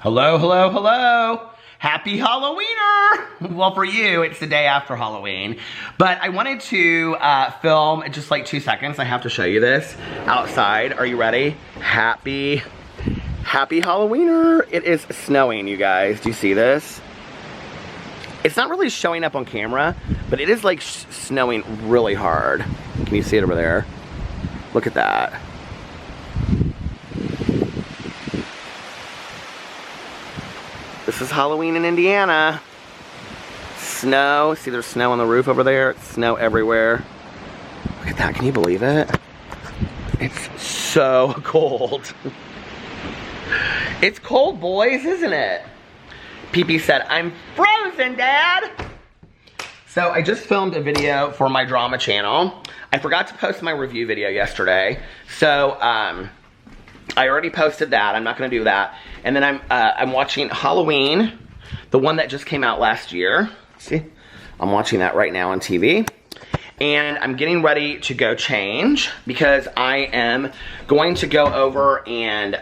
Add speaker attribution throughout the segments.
Speaker 1: Hello, hello, hello. Happy Halloweener! Well, for you, it's the day after Halloween. But I wanted to film just like 2 seconds. I have to show you this outside. Are you ready? Happy Halloweener. It is snowing, you guys. Do you see this? It's not really showing up on camera, but it is like snowing really hard. Can you see it over there? Look at that. This is Halloween in Indiana. Snow. See, there's snow on the roof over there. It's snow everywhere. Look at that. Can you believe it? It's so cold. It's cold, boys, isn't it? PP said, I'm frozen, Dad. So I just filmed a video for my drama channel. I forgot to post my review video yesterday. So, I already posted that. I'm not going to do that. And then I'm watching Halloween, the one that just came out last year. See? I'm watching that right now on TV. And I'm getting ready to go change because I am going to go over and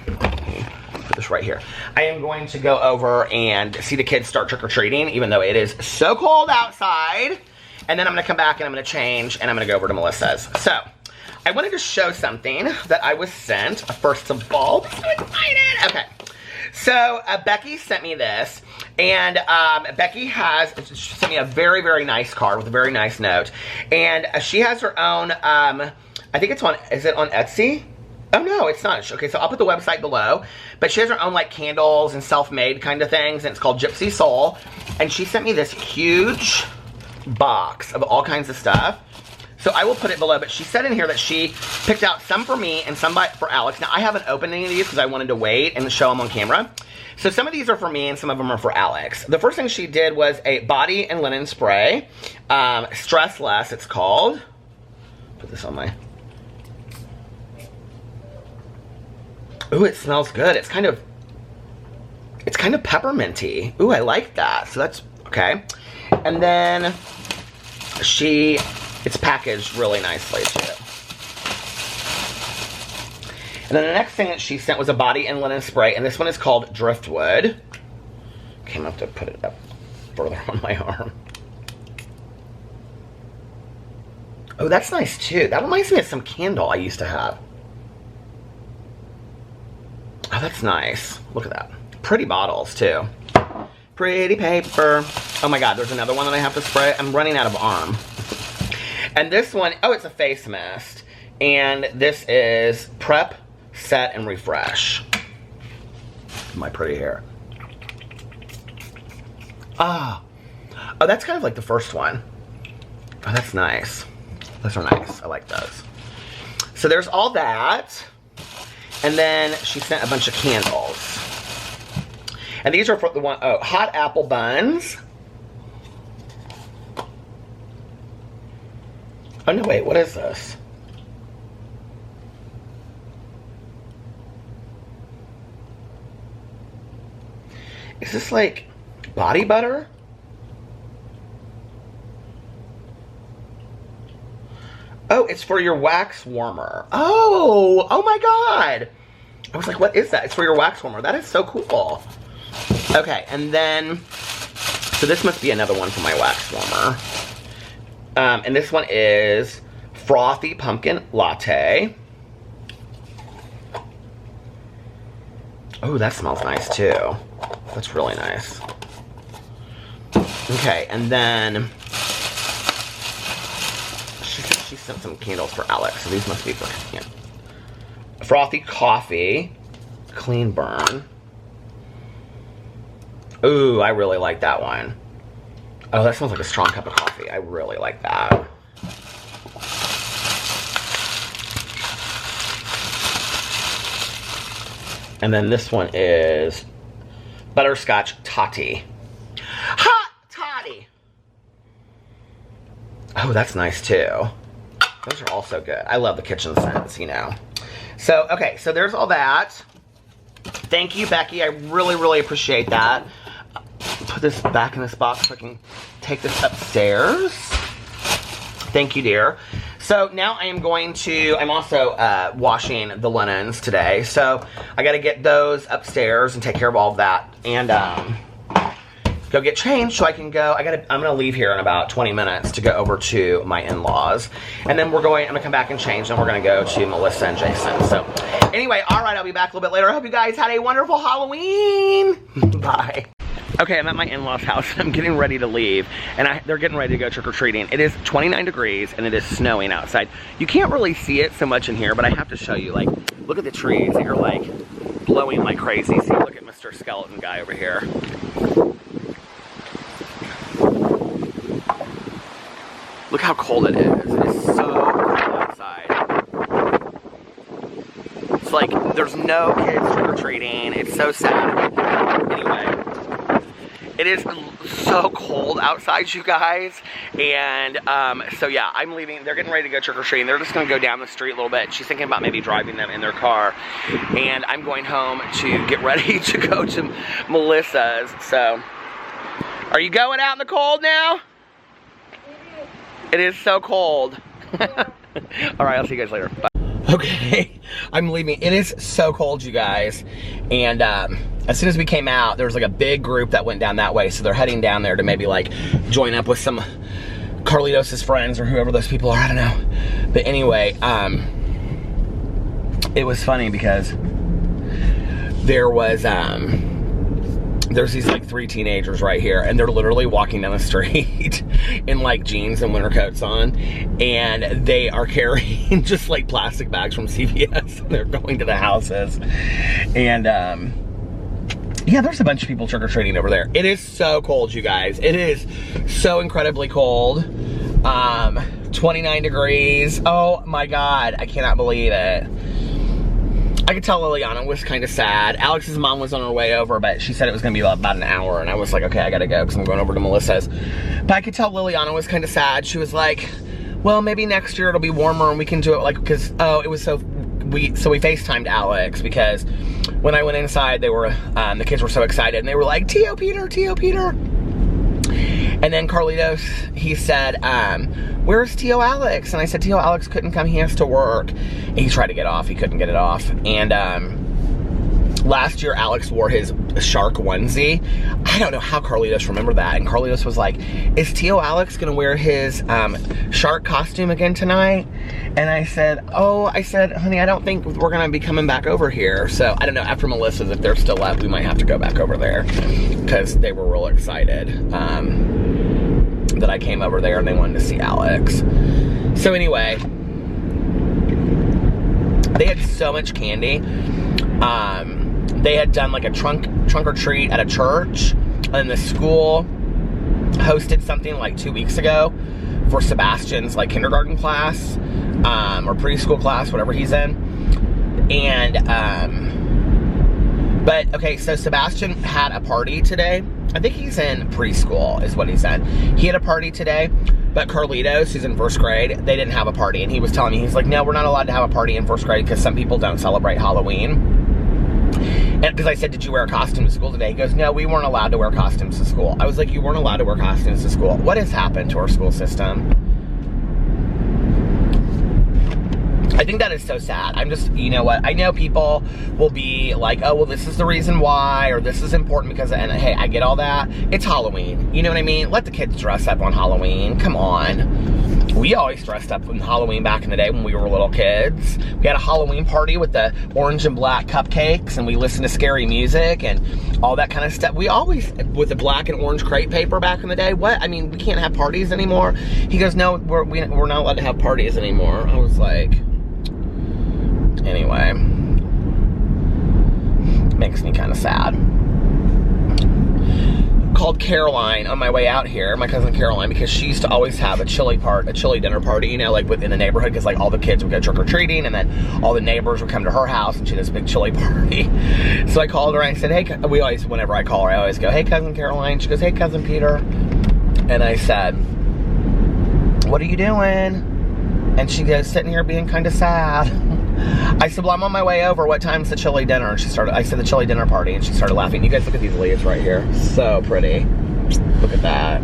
Speaker 1: put this right here. I am going to go over and see the kids start trick-or-treating, even though it is so cold outside. And then I'm going to come back and I'm going to change and I'm going to go over to Melissa's. So, I wanted to show something that I was sent. First of all, I'm so excited. Okay, so Becky sent me this, and Becky sent me a very, very nice card with a very nice note, and she has her own. I think it's on. Is it on Etsy? Oh no, it's not. Okay, so I'll put the website below, but she has her own like candles and self-made kind of things, and it's called Gypsy Soul, and she sent me this huge box of all kinds of stuff. So I will put it below, but she said in here that she picked out some for me and some for Alex. Now, I haven't opened any of these because I wanted to wait and show them on camera. So some of these are for me and some of them are for Alex. The first thing she did was a body and linen spray. Stress Less, it's called. Put this on my... Ooh, it smells good. It's kind of pepperminty. Ooh, I like that. So that's okay. And then it's packaged really nicely, too. And then the next thing that she sent was a body and linen spray, and this one is called Driftwood. Okay, I'm going to have to put it up further on my arm. Oh, that's nice, too. That reminds me of some candle I used to have. Oh, that's nice. Look at that. Pretty bottles, too. Pretty paper. Oh, my God, there's another one that I have to spray. I'm running out of arm. And this one, oh, it's a face mist. And this is Prep, Set, and Refresh. My pretty hair. Oh, that's kind of like the first one. Oh, that's nice. Those are nice. I like those. So there's all that. And then she sent a bunch of candles. And these are for the one, oh, hot apple buns. Oh, no, wait, what is this? Is this like body butter? Oh, it's for your wax warmer. Oh my God. I was like, what is that? It's for your wax warmer. That is so cool. Okay, and then, so this must be another one for my wax warmer. And this one is Frothy Pumpkin Latte. Oh, that smells nice too. That's really nice. Okay, and then she sent some candles for Alex, so these must be for him. Frothy Coffee, Clean Burn. Ooh, I really like that one. Oh, that smells like a strong cup of coffee. I really like that. And then this one is Butterscotch Toddy. Hot Toddy! Oh, that's nice too. Those are also good. I love the kitchen scents, you know. So, okay, so there's all that. Thank you, Becky. I really, really appreciate that. Put this back in this box so I can take this upstairs. Thank you, dear. So now I am I'm also washing the linens today. So I got to get those upstairs and take care of all of that. And go get changed so I can go. I'm going to leave here in about 20 minutes to go over to my in-laws. And then I'm going to come back and change, and we're going to go to Melissa and Jason. So anyway, all right, I'll be back a little bit later. I hope you guys had a wonderful Halloween. Bye. Okay, I'm at my in-laws' house. I'm getting ready to leave, and they're getting ready to go trick-or-treating. It is 29 degrees, and it is snowing outside. You can't really see it so much in here, but I have to show you, like, look at the trees. They're, like, blowing like crazy. See, look at Mr. Skeleton Guy over here. Look how cold it is. It is so cold outside. It's like, there's no kids trick-or-treating. It's so sad. Anyway. It is so cold outside, you guys, and so yeah, I'm leaving. They're getting ready to go trick-or-treating. They're just going to go down the street a little bit. She's thinking about maybe driving them in their car, and I'm going home to get ready to go to Melissa's. So, are you going out in the cold now? It is so cold. All right, I'll see you guys later. Bye. Okay, I'm leaving. It is so cold, you guys, and as soon as we came out, there was like a big group that went down that way, so they're heading down there to maybe like join up with some Carlitos' friends or whoever those people are, I don't know. But anyway, it was funny because there was there's these like 3 teenagers right here, and they're literally walking down the street in like jeans and winter coats on, and they are carrying just like plastic bags from CVS, and they're going to the houses. And yeah, there's a bunch of people trick-or-treating over there. It is so cold, you guys. It is so incredibly cold. 29 degrees. Oh my God, I cannot believe it. I could tell Liliana was kind of sad. Alex's mom was on her way over, but she said it was going to be about an hour, and I was like, okay, I got to go because I'm going over to Melissa's. But I could tell Liliana was kind of sad. She was like, well, maybe next year it'll be warmer and we can do it, like, because, oh, it was so we FaceTimed Alex, because when I went inside, they were, the kids were so excited, and they were like, T.O. Peter, T.O. Peter. And then Carlitos, he said, where's T.O. Alex? And I said, T.O. Alex couldn't come, he has to work. And he tried to get off, he couldn't get it off. And last year, Alex wore his shark onesie. I don't know how Carlitos remembered that. And Carlitos was like, is T.O. Alex gonna wear his shark costume again tonight? And I said, oh, honey, I don't think we're gonna be coming back over here. So I don't know, after Melissa's, if they're still up, we might have to go back over there, because they were real excited that I came over there and they wanted to see Alex. So anyway, they had so much candy. They had done like a trunk or treat at a church, and the school hosted something like 2 weeks ago for Sebastian's like kindergarten class, or preschool class, whatever he's in. And but okay, so Sebastian had a party today. I think he's in preschool is what he said. He had a party today, but Carlitos, who's in first grade, they didn't have a party. And he was telling me, he's like, no, we're not allowed to have a party in first grade because some people don't celebrate Halloween. And because I said, did you wear a costume to school today? He goes, no, we weren't allowed to wear costumes to school. I was like, you weren't allowed to wear costumes to school. What has happened to our school system? I think that is so sad. I'm just, you know what, I know people will be like, oh, well, this is the reason why, or this is important because, and hey, I get all that. It's Halloween. You know what I mean? Let the kids dress up on Halloween. Come on. We always dressed up on Halloween back in the day when we were little kids. We had a Halloween party with the orange and black cupcakes, and we listened to scary music and all that kind of stuff. We always, with the black and orange crepe paper back in the day. What? I mean, we can't have parties anymore. He goes, no, we're not allowed to have parties anymore. I was like, anyway, makes me kind of sad. Called Caroline on my way out here, my cousin Caroline, because she used to always have a chili dinner party, you know, like within the neighborhood, because like all the kids would go trick-or-treating, and then all the neighbors would come to her house, and she had this big chili party. So I called her and I said, hey, we always, whenever I call her, I always go, hey, cousin Caroline. She goes, hey, cousin Peter. And I said, what are you doing? And she goes, sitting here being kind of sad. I said, well, I'm on my way over. What time's the chili dinner? And I said, the chili dinner party. And she started laughing. You guys look at these leaves right here. So pretty. Look at that.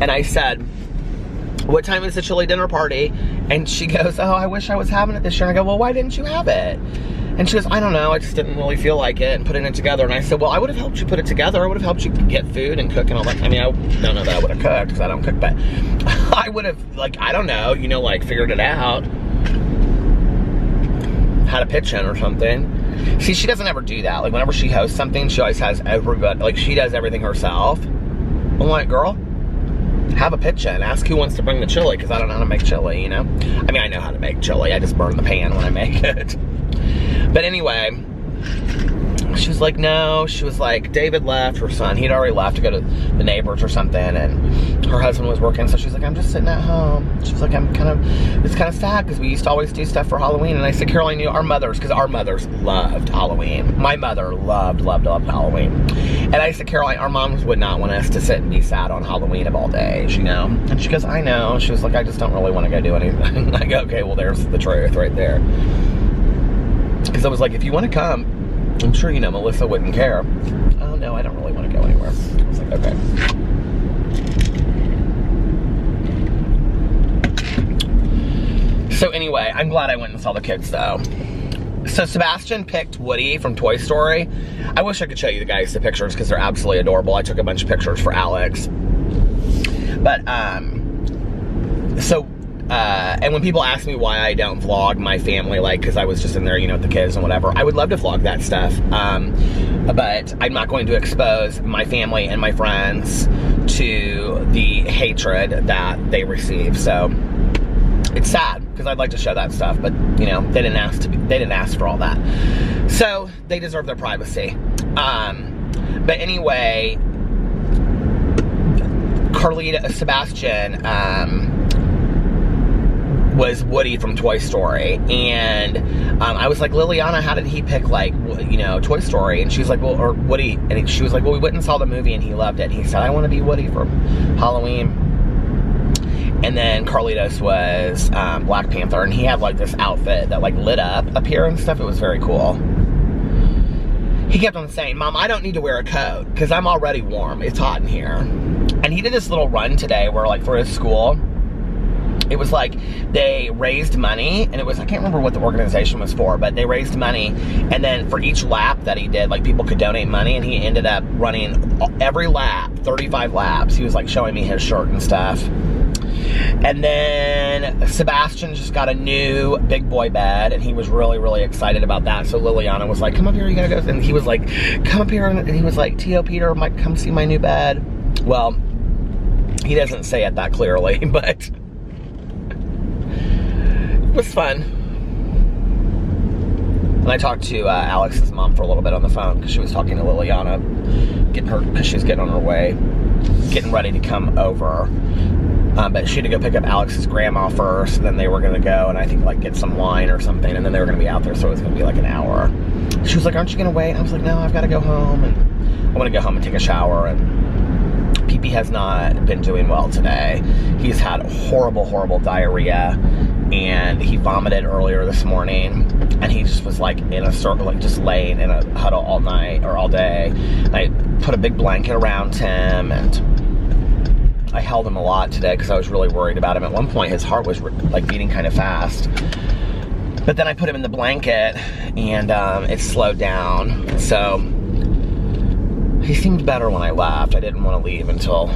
Speaker 1: And I said, what time is the chili dinner party? And she goes, oh, I wish I was having it this year. And I go, well, why didn't you have it? And she goes, I don't know, I just didn't really feel like it and putting it together. And I said, well, I would have helped you put it together. I would have helped you get food and cook and all that. I mean, I don't know that I would have cooked because I don't cook, but I would have, like, I don't know, you know, like figured it out. Had a pitch in or something. See, she doesn't ever do that. Like, whenever she hosts something, she always has everybody, like, she does everything herself. I'm like, girl, have a pitch in. Ask who wants to bring the chili, because I don't know how to make chili, you know? I mean, I know how to make chili. I just burn the pan when I make it. But anyway, she was like, no. She was like, David left, her son. He'd already left to go to the neighbors or something, and her husband was working, so she's like, I'm just sitting at home. She was like, it's kind of sad, because we used to always do stuff for Halloween. And I said, Caroline, you know, our mothers loved Halloween. My mother loved Halloween. And I said, Caroline, our moms would not want us to sit and be sad on Halloween of all days, you know? And she goes, I know. She was like, I just don't really want to go do anything. I go, okay, well, there's the truth right there. Because I was like, if you want to come, I'm sure, you know, Melissa wouldn't care. Oh, no, I don't really want to go anywhere. I was like, okay. So anyway, I'm glad I went and saw the kids, though. So Sebastian picked Woody from Toy Story. I wish I could show you guys the pictures because they're absolutely adorable. I took a bunch of pictures for Alex. But, and when people ask me why I don't vlog my family, like, because I was just in there, you know, with the kids and whatever, I would love to vlog that stuff. But I'm not going to expose my family and my friends to the hatred that they receive. So it's sad because I'd like to show that stuff, but you know, they didn't ask for all that. So they deserve their privacy. But anyway, Sebastian, was Woody from Toy Story, and I was like, Liliana, how did he pick, like, you know, Toy Story? And she's like, well, or Woody, and she was like, well, we went and saw the movie and he loved it. And he said, I want to be Woody for Halloween. And then Carlitos was Black Panther, and he had like this outfit that like lit up here and stuff. It was very cool. He kept on saying, Mom, I don't need to wear a coat because I'm already warm. It's hot in here. And he did this little run today where, like, for his school, it was like they raised money, and it was, I can't remember what the organization was for, but they raised money, and then for each lap that he did, like, people could donate money, and he ended up running every lap, 35 laps. He was like showing me his shirt and stuff. And then Sebastian just got a new big boy bed, and he was really, really excited about that. So Liliana was like, come up here, you gotta go. And he was like, come up here, and he was like, T.O. Peter, might come see my new bed. Well, he doesn't say it that clearly, but it was fun. And I talked to Alex's mom for a little bit on the phone because she was talking to Liliana, because she was getting on her way, getting ready to come over. But she had to go pick up Alex's grandma first, and then they were gonna go and I think like get some wine or something, and then they were gonna be out there, so it was gonna be like an hour. She was like, aren't you gonna wait? I was like, no, I've gotta go home, and I wanna go home and take a shower. And PP has not been doing well today. He's had horrible, horrible diarrhea, and he vomited earlier this morning, and he just was like in a circle, like just laying in a huddle all night or all day. And I put a big blanket around him, and I held him a lot today because I was really worried about him. At one point, his heart was like beating kind of fast. But then I put him in the blanket, and it slowed down. So he seemed better when I left. I didn't want to leave until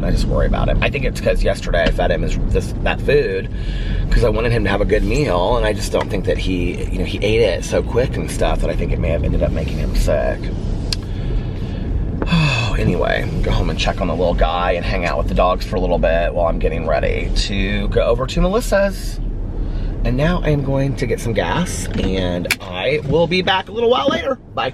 Speaker 1: I just worry about him. I think it's because yesterday I fed him that food because I wanted him to have a good meal, and I just don't think that he ate it so quick and stuff that I think it may have ended up making him sick. Anyway, go home and check on the little guy and hang out with the dogs for a little bit while I'm getting ready to go over to Melissa's. And now I am going to get some gas, and I will be back a little while later. Bye.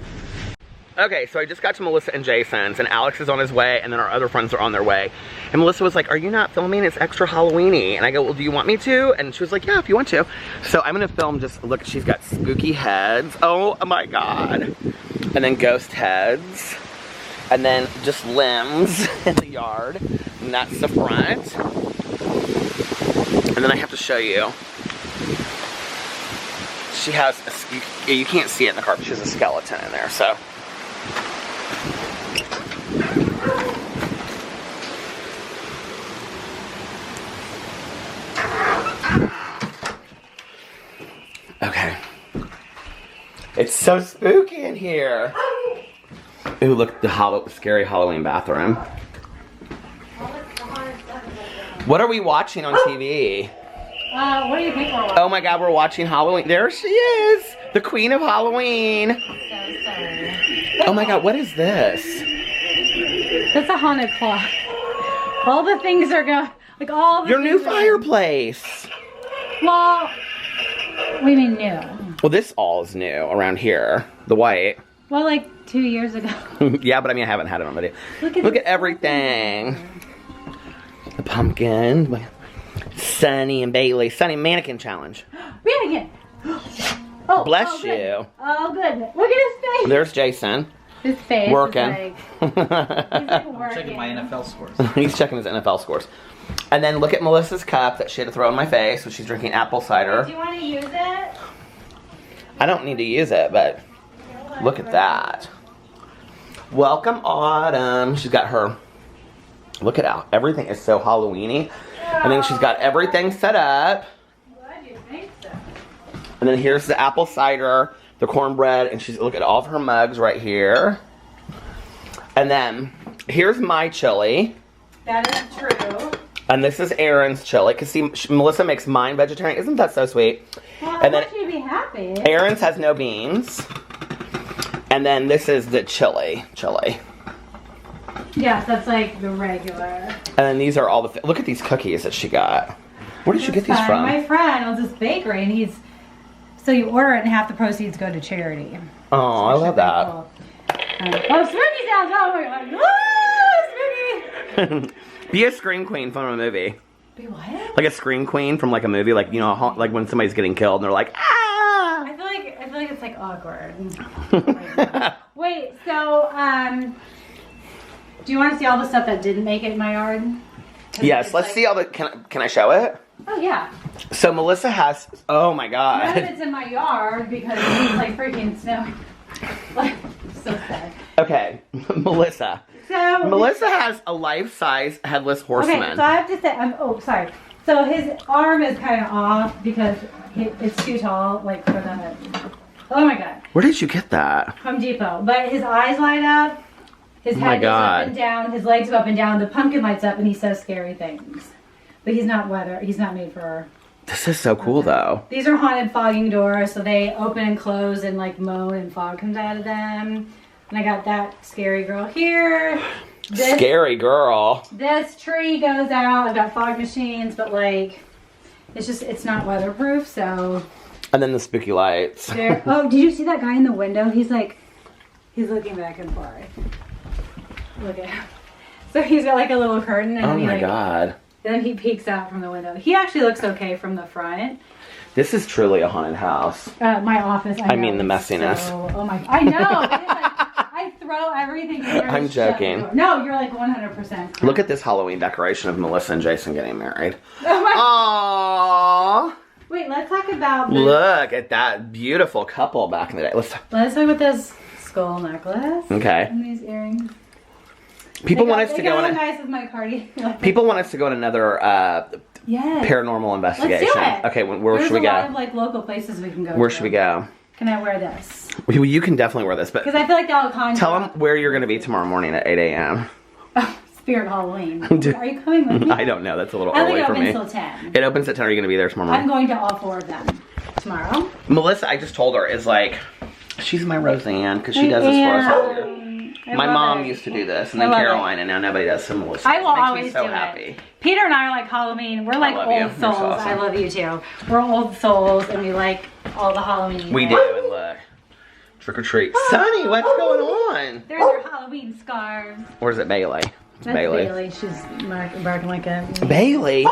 Speaker 1: Okay, so I just got to Melissa and Jason's, and Alex is on his way, and then our other friends are on their way. And Melissa was like, are you not filming? It's extra Halloween-y. And I go, well, do you want me to? And she was like, yeah, if you want to. So I'm gonna film just, look, she's got spooky heads. Oh my God. And then ghost heads. And then just limbs in the yard. And that's the front. And then I have to show you. She has, you can't see it in the car, but she has a skeleton in there, so. It's so spooky in here. Ooh, look, the scary Halloween bathroom. What are we watching on TV?
Speaker 2: What do you think we're watching?
Speaker 1: Oh my God, we're watching Halloween. There she is, the queen of Halloween.
Speaker 2: So sorry.
Speaker 1: Oh my God, what is this?
Speaker 2: That's a haunted clock. All the things are going, like all the
Speaker 1: Your new fireplace.
Speaker 2: Well, we mean new.
Speaker 1: Well, this all is new around here. The white.
Speaker 2: Well, like 2 years ago.
Speaker 1: Yeah, but I mean, I haven't had it on video. Look at everything. The pumpkin. Sunny and Bailey. Sunny mannequin challenge.
Speaker 2: Mannequin. Oh,
Speaker 1: bless
Speaker 2: good.
Speaker 1: you.
Speaker 2: Oh, good. Look at his face.
Speaker 1: There's Jason.
Speaker 2: His face
Speaker 1: working.
Speaker 2: is like, he's like working.
Speaker 3: I'm checking my NFL scores.
Speaker 1: He's checking his NFL scores. And then look at Melissa's cup that she had to throw in my face when she's drinking apple cider.
Speaker 2: Do you want to use it?
Speaker 1: I don't need to use it, but look at that. Welcome, Autumn. She's got her, look at how everything is so Halloween-y. And then she's got everything set up.
Speaker 2: Why do you think so?
Speaker 1: And then here's the apple cider, the cornbread, and she's, look at all of her mugs right here. And then here's my chili.
Speaker 2: That is true.
Speaker 1: And this is Erin's chili. Because see, Melissa makes mine vegetarian. Isn't that so sweet?
Speaker 2: Well,
Speaker 1: And
Speaker 2: I
Speaker 1: then
Speaker 2: want you to be happy.
Speaker 1: Erin's has no beans. And then this is the chili.
Speaker 2: Yes, that's like the regular.
Speaker 1: And then these are all the, look at these cookies that she got. Where did you get these from?
Speaker 2: My friend owns this bakery, and so you order it and half the proceeds go to charity.
Speaker 1: Oh, I love that.
Speaker 2: Cool. Oh, spooky sounds! Oh my God! Oh, spooky!
Speaker 1: Be a scream queen from a movie.
Speaker 2: Be what?
Speaker 1: Like a scream queen from like a movie, like, you know, like when somebody's getting killed and they're like, ah!
Speaker 2: I feel like it's like awkward. Wait, so do you want to see all the stuff that didn't make it in my yard?
Speaker 1: Yes, let's see all the, can I show it?
Speaker 2: Oh yeah.
Speaker 1: So Melissa has, oh my
Speaker 2: None of
Speaker 1: God.
Speaker 2: it's in my yard because it's like freaking snowing. Like, so sad.
Speaker 1: Okay, Melissa.
Speaker 2: So
Speaker 1: Melissa has a life-size headless horseman.
Speaker 2: okay, so I have to say, oh sorry. So his arm is kind of off because it's too tall, like for the. Oh my God.
Speaker 1: Where did you get that?
Speaker 2: Home Depot. But his eyes light up. His
Speaker 1: Oh my
Speaker 2: head goes
Speaker 1: God.
Speaker 2: up and down. His legs go up and down. The pumpkin lights up, and he says scary things. But he's not He's not made for.
Speaker 1: This is so cool though.
Speaker 2: These are haunted fogging doors, so they open and close and like moan and fog comes out of them. And I got that scary girl here.
Speaker 1: Scary girl.
Speaker 2: This tree goes out. I've got fog machines, but like, it's not weatherproof, so.
Speaker 1: And then the spooky lights.
Speaker 2: There. Oh, did you see that guy in the window? He's looking back and forth. Look at him. So he's got like a little curtain, and
Speaker 1: Oh
Speaker 2: then
Speaker 1: my God.
Speaker 2: Then he peeks out from the window. He actually looks okay from the front.
Speaker 1: This is truly a haunted house.
Speaker 2: My office.
Speaker 1: I mean the messiness.
Speaker 2: So, oh my! I know. It is like, I throw everything. In there
Speaker 1: I'm
Speaker 2: to shut the
Speaker 1: joking.
Speaker 2: door. No, you're like 100%.
Speaker 1: Look at this Halloween decoration of Melissa and Jason getting married.
Speaker 2: Oh my.
Speaker 1: Aww.
Speaker 2: Wait, let's talk about.
Speaker 1: Look at that beautiful couple back in the day. Let's
Speaker 2: talk about this skull necklace.
Speaker 1: Okay.
Speaker 2: And these earrings.
Speaker 1: People want us to go on
Speaker 2: guys with my party.
Speaker 1: People want us to go on another paranormal investigation.
Speaker 2: Let's do it.
Speaker 1: Okay, where should we go?
Speaker 2: There's a lot of like local places we can go.
Speaker 1: Where should we go?
Speaker 2: Can I wear this?
Speaker 1: Well, you can definitely wear this, but
Speaker 2: because I feel like that'll conjure.
Speaker 1: Tell them where you're going to be tomorrow morning at 8 a.m.
Speaker 2: Oh, Spirit Halloween. Are you coming with me?
Speaker 1: I don't know. That's a little early for me.
Speaker 2: It opens till 10.
Speaker 1: It opens at 10. Are you going to be there tomorrow morning?
Speaker 2: I'm going to all 4 of them tomorrow.
Speaker 1: Melissa, I just told her, is like, she's my Roseanne because she does this for us all year. My mom used to do this, and then Caroline, and now nobody does. So Melissa.
Speaker 2: I will always
Speaker 1: makes me so
Speaker 2: do
Speaker 1: happy.
Speaker 2: it. Peter and I are like Halloween. We're like old souls.
Speaker 1: Awesome.
Speaker 2: I love you too. We're old souls, and we like all the Halloween.
Speaker 1: We do, and look. Trick or treat. Sonny, what's going on?
Speaker 2: There's your Halloween scarves.
Speaker 1: Or is it Bailey? It's
Speaker 2: That's Bailey. She's barking like a...
Speaker 1: Bailey?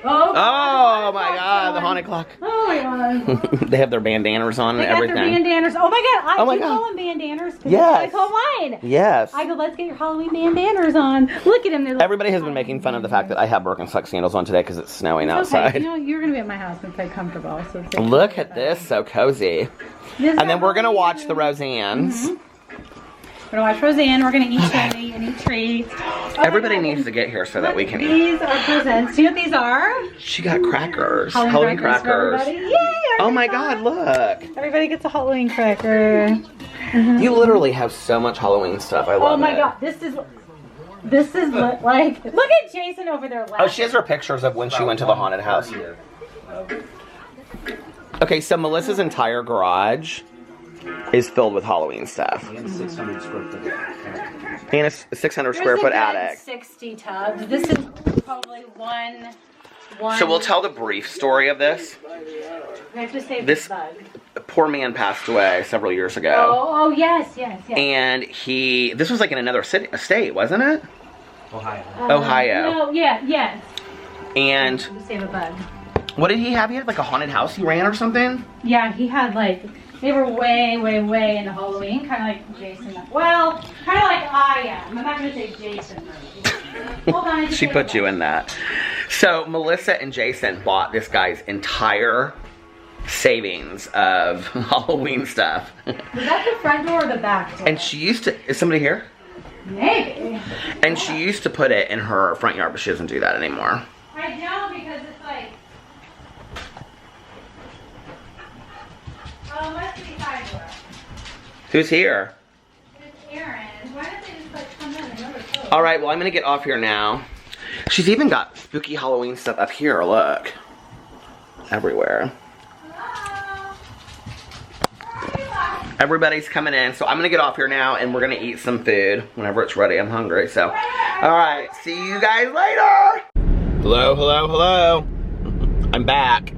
Speaker 2: Oh
Speaker 1: my God, the haunted clock.
Speaker 2: Oh my God.
Speaker 1: They have their bandanas on and everything.
Speaker 2: They got their bandanas. Oh my God.
Speaker 1: Oh my
Speaker 2: I
Speaker 1: God.
Speaker 2: call them bandanas.
Speaker 1: Yes.
Speaker 2: I call mine.
Speaker 1: Yes.
Speaker 2: I go, let's get your Halloween bandanas on. Look at them.
Speaker 1: Everybody has been making fun of the fact that I have Birkenstock sandals on today because it's snowing outside.
Speaker 2: Okay. You know, you're going to be at my house and quite comfortable. So
Speaker 1: look at this, so cozy. And then we're going to watch the Roseannes.
Speaker 2: Mm-hmm. We're going to watch Roseanne. We're going to eat candy and eat treats.
Speaker 1: Everybody needs to get here so that we can eat.
Speaker 2: These are presents. Do you know what these are?
Speaker 1: She got crackers.
Speaker 2: Halloween crackers. For everybody. Yay!
Speaker 1: Oh my God, look.
Speaker 2: Everybody gets a Halloween cracker.
Speaker 1: You literally have so much Halloween stuff. I love it.
Speaker 2: Oh my God, this is what, like, look at Jason over there laughing.
Speaker 1: Oh, she has her pictures of when she went to the haunted house. Okay, so Melissa's entire garage is filled with Halloween stuff.
Speaker 3: And 600 square foot.
Speaker 1: And a 600 square foot attic.
Speaker 2: 60 tubs. This is probably one.
Speaker 1: So we'll tell the brief story of this.
Speaker 2: We have to save
Speaker 1: This
Speaker 2: the bug.
Speaker 1: poor man passed away several years ago.
Speaker 2: Oh, yes.
Speaker 1: And this was like in another state, wasn't it?
Speaker 3: Ohio.
Speaker 1: Ohio.
Speaker 2: No, yes.
Speaker 1: And
Speaker 2: To save a bug.
Speaker 1: what did he have? He had like a haunted house he ran or something?
Speaker 2: Yeah, he had like, they were way into Halloween, kind of like Jason. Well, kind of like I am. I'm not going to say Jason. Hold on.
Speaker 1: She put you in that. So Melissa and Jason bought this guy's entire savings of Halloween stuff.
Speaker 2: Was that the front door or the back door?
Speaker 1: And she used to, is somebody here?
Speaker 2: Maybe.
Speaker 1: And she used to put it in her front yard, but she doesn't do that anymore.
Speaker 2: I know, because it's like, oh, it must be side door.
Speaker 1: Who's here?
Speaker 2: It's Aaron. Why don't they just like come in and never close?
Speaker 1: All right, well, I'm gonna get off here now. She's even got spooky Halloween stuff up here, look. Everywhere.
Speaker 2: Hello?
Speaker 1: Everybody's coming in, so I'm gonna get off here now and we're gonna eat some food whenever it's ready. I'm hungry, so. All right, see you guys later. Hello. I'm back.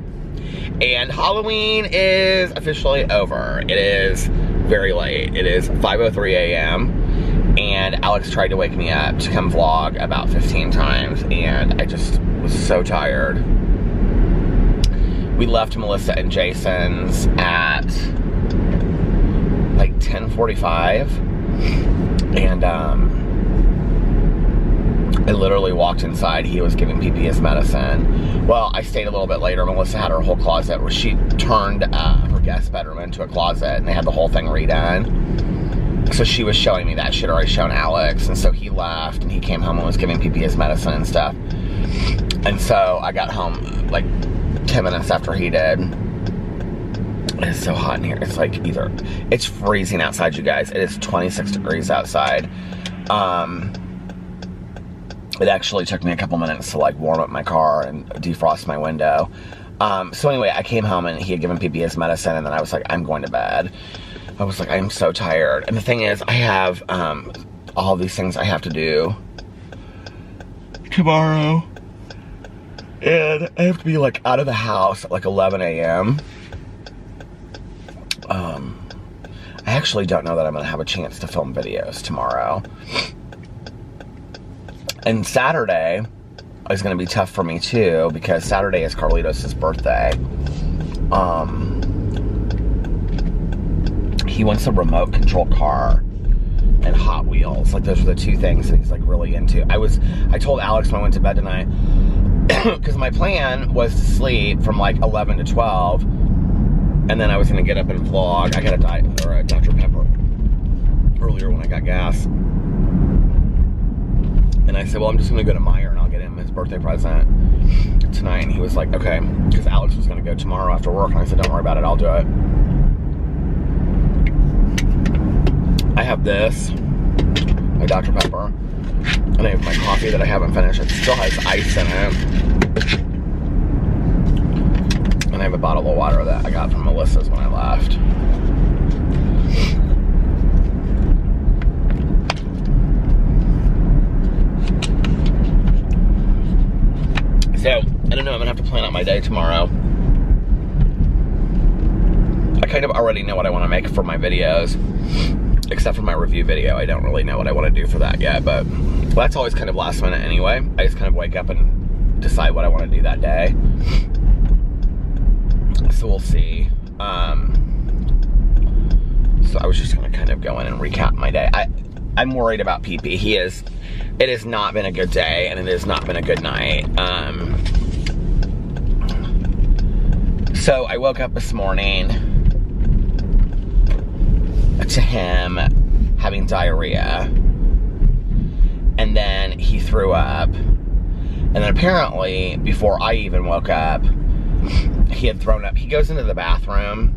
Speaker 1: And Halloween is officially over. It is very late. It is 5:03 a.m. And Alex tried to wake me up to come vlog about 15 times, and I just was so tired. We left Melissa and Jason's at like 10:45, and I literally walked inside. He was giving PPS medicine. Well, I stayed a little bit later. Melissa had her whole closet where she turned her guest bedroom into a closet, and they had the whole thing redone. So she was showing me that. She'd already shown Alex, and so he left, and he came home and was giving PPS medicine and stuff. And so I got home like 10 minutes after he did. It's so hot in here. It's like it's freezing outside, you guys. It is 26 degrees outside. It actually took me a couple minutes to like warm up my car and defrost my window. So anyway, I came home and he had given PPS medicine, and then I was like, I'm going to bed. I was like, I'm so tired. And the thing is, I have all these things I have to do tomorrow. And I have to be like out of the house at like 11 a.m. I actually don't know that I'm gonna have a chance to film videos tomorrow. And Saturday is gonna be tough for me too, because Saturday is Carlitos' birthday. He wants a remote control car and Hot Wheels. Like, those are the two things that he's like really into. I told Alex when I went to bed tonight, because my plan was to sleep from like 11 to 12, and then I was gonna get up and vlog. I got a Dr. Pepper earlier when I got gas. And I said, well, I'm just gonna go to Meijer and I'll get him his birthday present tonight. And he was like, okay, because Alex was gonna go tomorrow after work. And I said, don't worry about it, I'll do it. I have this, my Dr. Pepper, and I have my coffee that I haven't finished. It still has ice in it. And I have a bottle of water that I got from Melissa's when I left. So, I don't know, I'm gonna have to plan out my day tomorrow. I kind of already know what I wanna make for my videos. Except for my review video, I don't really know what I want to do for that yet, but that's always kind of last minute anyway. I just kind of wake up and decide what I want to do that day. So we'll see. So I was just going to kind of go in and recap my day. I'm worried about PP. It has not been a good day, and it has not been a good night. So I woke up this morning to him having diarrhea, and then he threw up, and then apparently before I even woke up, he had thrown up. He goes into the bathroom,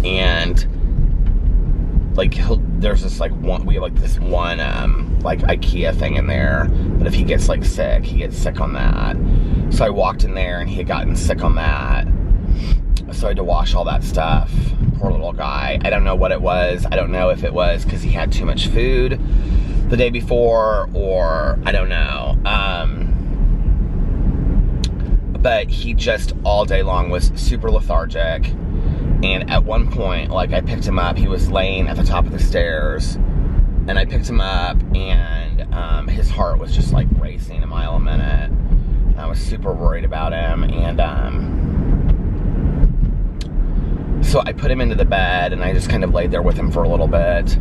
Speaker 1: and like there's this like we have like this one like IKEA thing in there, but if he gets like sick, he gets sick on that. So I walked in there and he had gotten sick on that, so I had to wash all that stuff. Poor little guy. I don't know what it was. I don't know if it was because he had too much food the day before, or I don't know. But he just all day long was super lethargic. And at one point, like, I picked him up. He was laying at the top of the stairs, and I picked him up, and his heart was just like racing a mile a minute. And I was super worried about him, and so I put him into the bed, and I just kind of laid there with him for a little bit.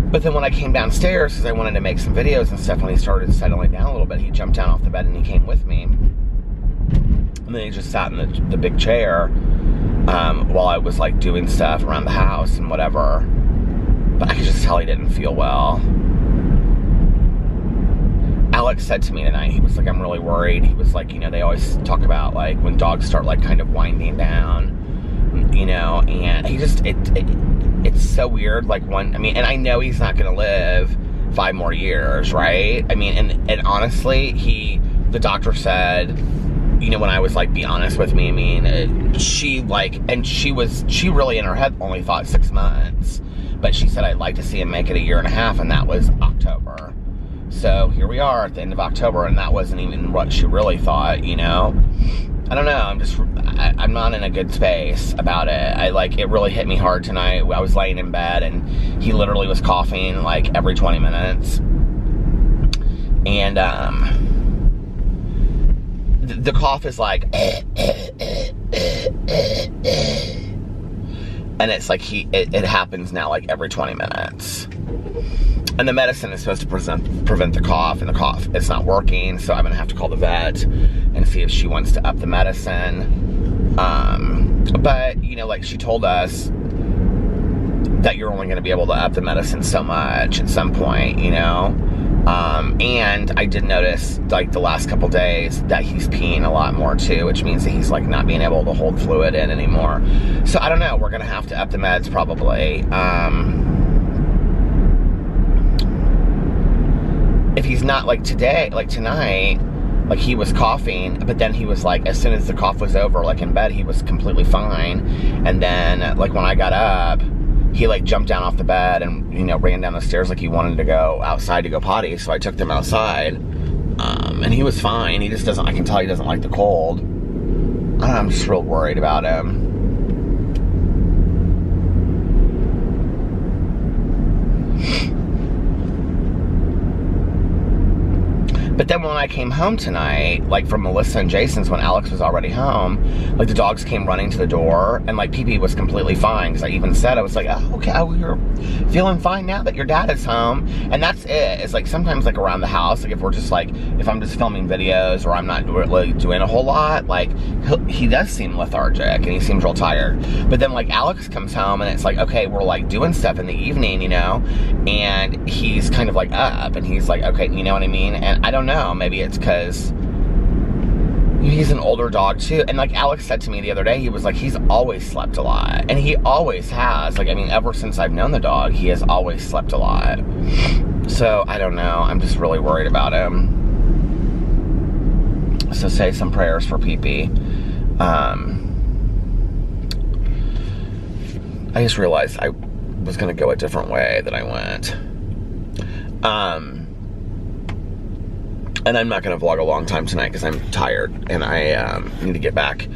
Speaker 1: But then when I came downstairs, because I wanted to make some videos and stuff, when he started settling down a little bit, he jumped down off the bed and he came with me. And then he just sat in the big chair while I was like doing stuff around the house and whatever. But I could just tell he didn't feel well. Alex said to me tonight, he was like, I'm really worried. He was like, you know, they always talk about like when dogs start like kind of winding down, you know, and he just, it's so weird. Like and I know he's not going to live 5 more years, right? I mean, and honestly, the doctor said, you know, when I was like, be honest with me, I mean, she really in her head only thought 6 months, but she said, I'd like to see him make it 1.5 years, and that was October. So here we are at the end of October, and that wasn't even what she really thought, you know? I don't know, I'm not in a good space about it. It really hit me hard tonight. I was laying in bed, and he literally was coughing, like, every 20 minutes. And, the cough is like, and it's like it happens now, like, every 20 minutes. And the medicine is supposed to prevent the cough, and the cough, it's not working, so I'm gonna have to call the vet and see if she wants to up the medicine. But, you know, like she told us that you're only gonna be able to up the medicine so much at some point, you know? And I did notice, like, the last couple days that he's peeing a lot more too, which means that he's like not being able to hold fluid in anymore. So I don't know, we're gonna have to up the meds probably. If he's not, like today, like tonight, like he was coughing, but then he was like, as soon as the cough was over, like in bed, he was completely fine. And then, like, when I got up, he like jumped down off the bed and, you know, ran down the stairs like he wanted to go outside to go potty. So I took them outside, and he was fine. He just doesn't, I can tell he doesn't like the cold. I don't know, I'm just real worried about him. But then when I came home tonight, like from Melissa and Jason's, when Alex was already home, like the dogs came running to the door, and like Pee-Pee was completely fine, because I even said, I was like, oh, okay, you're feeling fine now that your dad is home. And that's it. It's like sometimes like around the house, like if we're just like, if I'm just filming videos or I'm not really doing a whole lot, like he does seem lethargic and he seems real tired. But then like Alex comes home and it's like, okay, we're like doing stuff in the evening, you know, and he's kind of like up and he's like, okay, you know what I mean? And I don't know, maybe it's because he's an older dog too. And like Alex said to me the other day, he was like, he's always slept a lot, and he always has. Like, I mean, ever since I've known the dog, he has always slept a lot. So I don't know, I'm just really worried about him. So say some prayers for Pee-Pee. I just realized I was gonna go a different way than I went. And I'm not going to vlog a long time tonight because I'm tired and I need to get back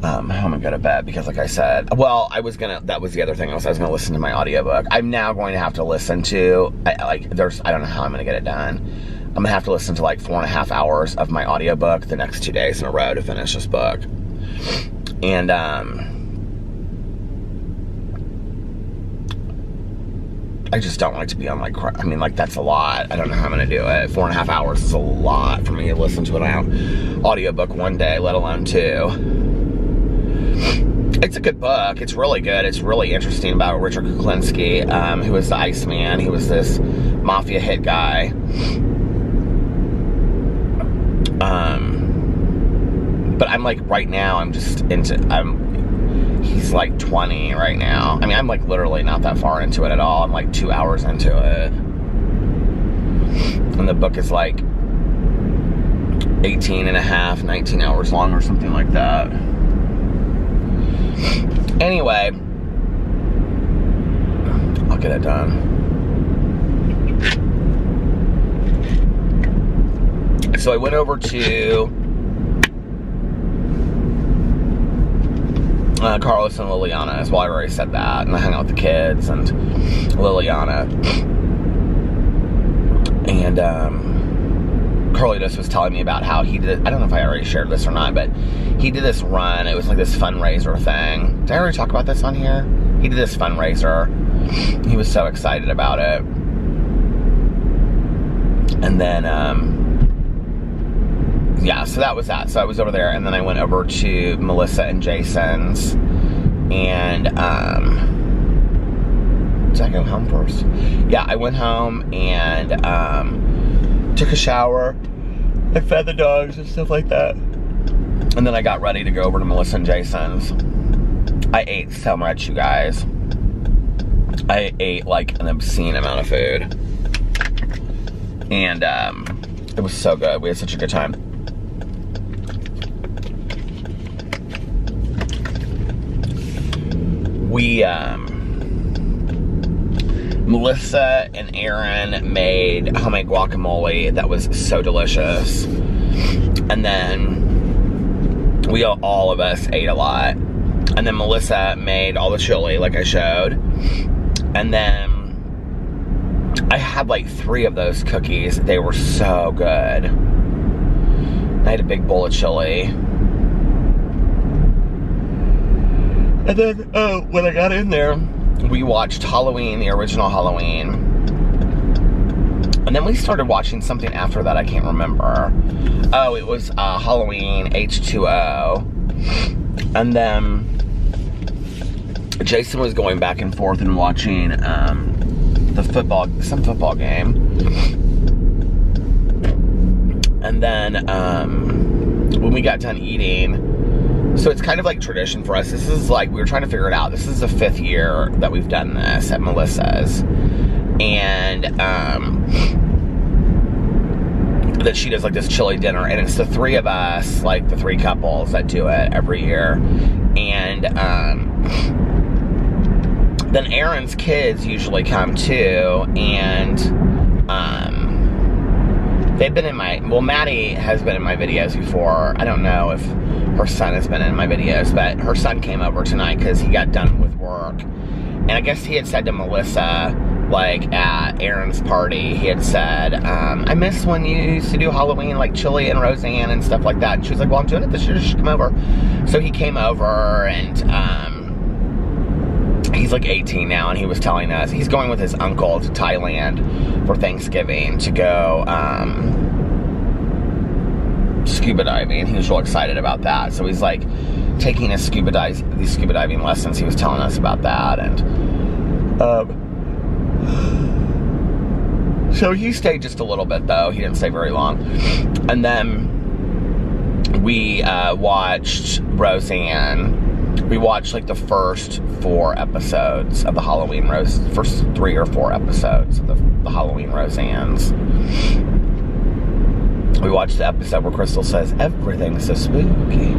Speaker 1: home and go to bed, because like I said, well, that was the other thing, I was going to listen to my audiobook. I'm now going to have to listen to, I don't know how I'm going to get it done. I'm going to have to listen to like 4.5 hours of my audiobook the next 2 days in a row to finish this book. And, I just don't like to be on like, I mean, like, that's a lot. I don't know how I'm gonna do it. 4.5 hours is a lot for me to listen to an audiobook one day, let alone 2. It's a good book. It's really good. It's really interesting about Richard Kuklinski, who was the Iceman. He was this mafia hit guy. But I'm like, right now, I'm just he's like 20 right now. I mean, I'm like literally not that far into it at all. I'm like 2 hours into it. And the book is like 18 and a half, 19 hours long or something like that. Anyway, I'll get it done. So I went over to Carlos and Liliana's. Well, I already said that. And I hung out with the kids and Liliana. And Carlitos was telling me about how he did, I don't know if I already shared this or not, but he did this run. It was like this fundraiser thing. Did I already talk about this on here? He did this fundraiser. He was so excited about it. And then, yeah, so that was that. So I was over there, and then I went over to Melissa and Jason's, and, did I go home first? Yeah, I went home and, took a shower. I fed the dogs and stuff like that. And then I got ready to go over to Melissa and Jason's. I ate so much, you guys. I ate like an obscene amount of food. And it was so good. We had such a good time. We, Melissa and Aaron made homemade guacamole that was so delicious. And then all of us ate a lot. And then Melissa made all the chili like I showed. And then I had like 3 of those cookies. They were so good. I had a big bowl of chili. And then, when I got in there, we watched Halloween, the original Halloween. And then we started watching something after that, I can't remember. Oh, it was Halloween H2O. And then Jason was going back and forth and watching some football game. And then when we got done eating, so it's kind of like tradition for us. This is like, we were trying to figure it out. This is the 5th year that we've done this at Melissa's. And that she does like this chili dinner. And it's the 3 of us, like the 3 couples that do it every year. And then Aaron's kids usually come too. And they've been in Maddie has been in my videos before. I don't know if her son has been in my videos, but her son came over tonight because he got done with work. And I guess he had said to Melissa, like at Aaron's party, he had said, I miss when you used to do Halloween, like Chili and Roseanne and stuff like that. And she was like, well, I'm doing it this year, you should come over. So he came over, and he's like 18 now, and he was telling us he's going with his uncle to Thailand for Thanksgiving to go scuba diving. He was real excited about that. So he's like taking these scuba diving lessons. He was telling us about that. And so he stayed just a little bit, though. He didn't stay very long. And then we watched Roseanne. We watched like the first 4 episodes of the Halloween first 3 or 4 episodes of the Halloween Roseannes. We watched the episode where Crystal says, everything's so spooky.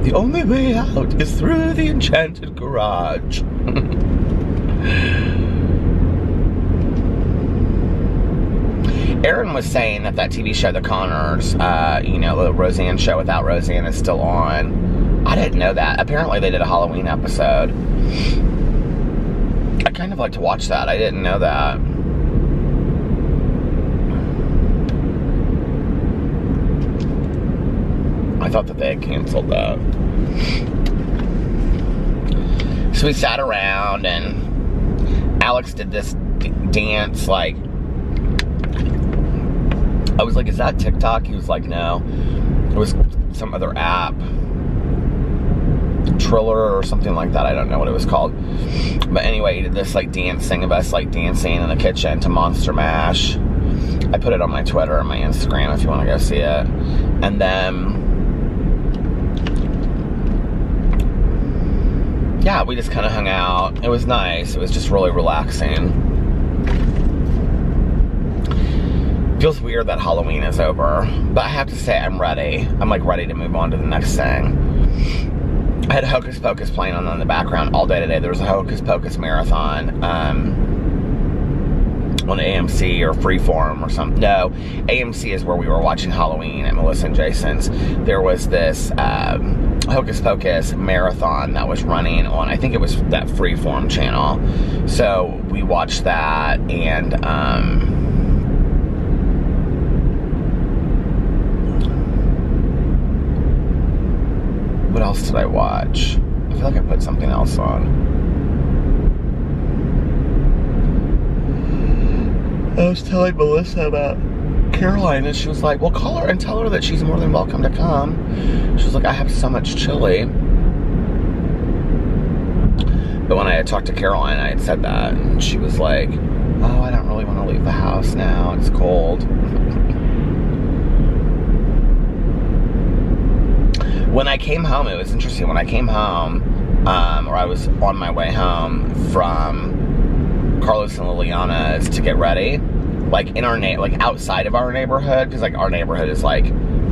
Speaker 1: The only way out is through the enchanted garage. Aaron was saying that TV show, The Connors, the Roseanne show without Roseanne, is still on. I didn't know that. Apparently they did a Halloween episode. I kind of like to watch that. I didn't know that. I thought that they had canceled that. So we sat around, and Alex did this dance, like, I was like, is that TikTok? He was like, no. It was some other app. Triller or something like that. I don't know what it was called. But anyway, he did this like dancing of us like dancing in the kitchen to Monster Mash. I put it on my Twitter and my Instagram if you want to go see it. And then, yeah, we just kind of hung out. It was nice. It was just really relaxing. Feels weird that Halloween is over, but I have to say I'm ready. I'm like ready to move on to the next thing. I had Hocus Pocus playing on in the background all day today. There was a Hocus Pocus marathon on AMC or Freeform or something. No, AMC is where we were watching Halloween at Melissa and Jason's. There was this Hocus Pocus marathon that was running on, I think it was that Freeform channel. So we watched that, and what else did I watch? I feel like I put something else on. I was telling Melissa about Caroline, and she was like, well, call her and tell her that she's more than welcome to come. She was like, I have so much chili. But when I had talked to Caroline, I had said that, and she was like, oh, I don't really want to leave the house now. It's cold. When I came home, it was interesting. When I came home, or I was on my way home from Carlos and Liliana's to get ready, like in our like outside of our neighborhood, because like our neighborhood is like,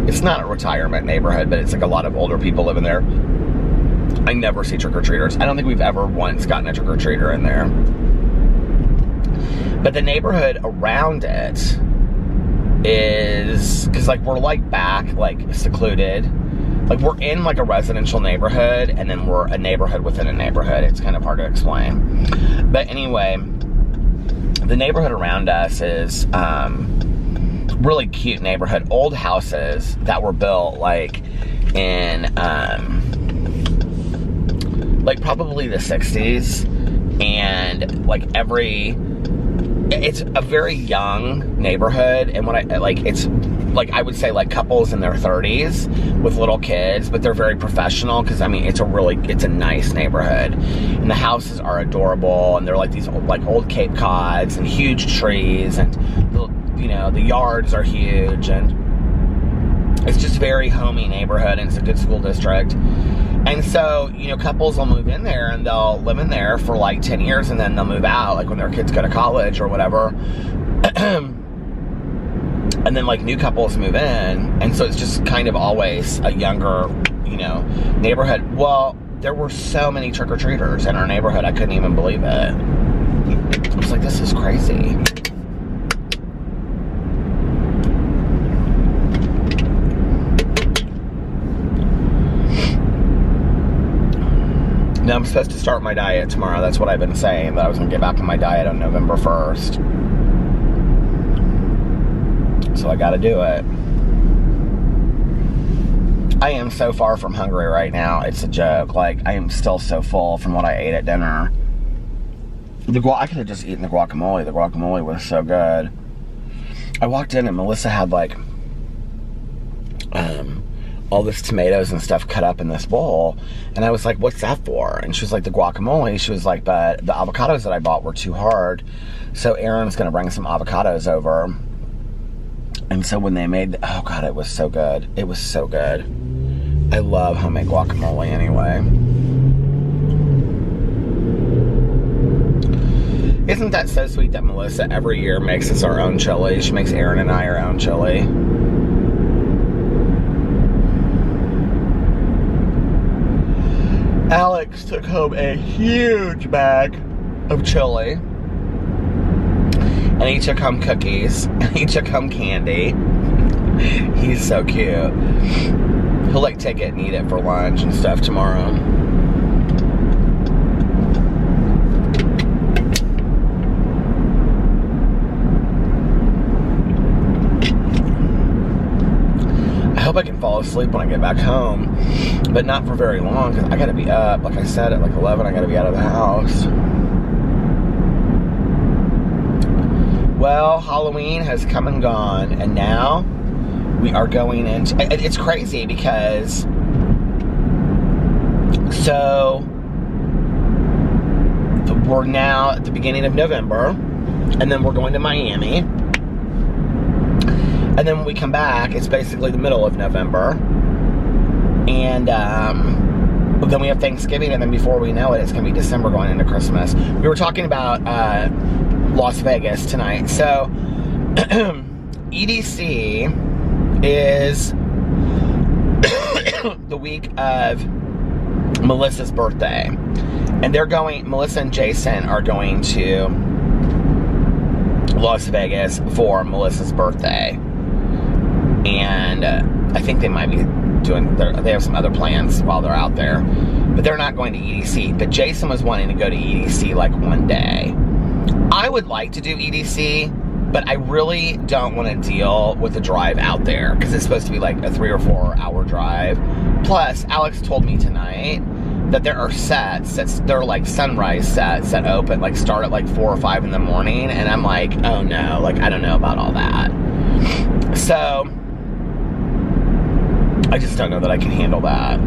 Speaker 1: it's not a retirement neighborhood, but it's like a lot of older people living there. I never see trick-or-treaters. I don't think we've ever once gotten a trick-or-treater in there. But the neighborhood around it is, because like we're like back, like secluded. Like we're in like a residential neighborhood, and then we're a neighborhood within a neighborhood. It's kind of hard to explain. But anyway, the neighborhood around us is really cute neighborhood. Old houses that were built like in like probably the 60s, and like it's a very young neighborhood. And what I like, it's like, I would say like couples in their 30s with little kids, but they're very professional, because I mean it's a nice neighborhood, and the houses are adorable, and they're like these old Cape Cods and huge trees, and the yards are huge, and it's just very homey neighborhood, and it's a good school district. And so, couples will move in there, and they'll live in there for like 10 years, and then they'll move out, like when their kids go to college or whatever. And then like new couples move in, and so it's just kind of always a younger, neighborhood. Well, there were so many trick-or-treaters in our neighborhood, I couldn't even believe it. I was like, this is crazy. Now I'm supposed to start my diet tomorrow. That's what I've been saying, that I was going to get back on my diet on November 1st. So I gotta do it. I am so far from hungry right now. It's a joke. Like, I am still so full from what I ate at dinner. I could have just eaten the guacamole. The guacamole was so good. I walked in and Melissa had like all this tomatoes and stuff cut up in this bowl, and I was like, what's that for? And she was like, the guacamole. She was like, but the avocados that I bought were too hard, so Aaron's gonna bring some avocados over. And so when they made, oh God, it was so good. It was so good. I love homemade guacamole anyway. Isn't that so sweet that Melissa every year makes us our own chili? She makes Aaron and I our own chili. Alex took home a huge bag of chili. And he took home cookies. And he took home candy. He's so cute. He'll like take it and eat it for lunch and stuff tomorrow. I hope I can fall asleep when I get back home. But not for very long, because I gotta be up. Like I said, at like 11, I gotta be out of the house. Well, Halloween has come and gone, and now we are going into... It's crazy because So we're now at the beginning of November, and then we're going to Miami. And then when we come back, it's basically the middle of November. And then we have Thanksgiving, and then before we know it, it's going to be December going into Christmas. We were talking about Las Vegas tonight. So EDC is the week of Melissa's birthday. And Melissa and Jason are going to Las Vegas for Melissa's birthday. And I think they might be they have some other plans while they're out there. But they're not going to EDC. But Jason was wanting to go to EDC like one day. I would like to do EDC, but I really don't want to deal with the drive out there, because it's supposed to be like a 3 or 4 hour drive. Plus, Alex told me tonight that there are sets, they're like sunrise sets that open, like start at like 4 or 5 in the morning, and I'm like, oh no, like I don't know about all that. So, I just don't know that I can handle that.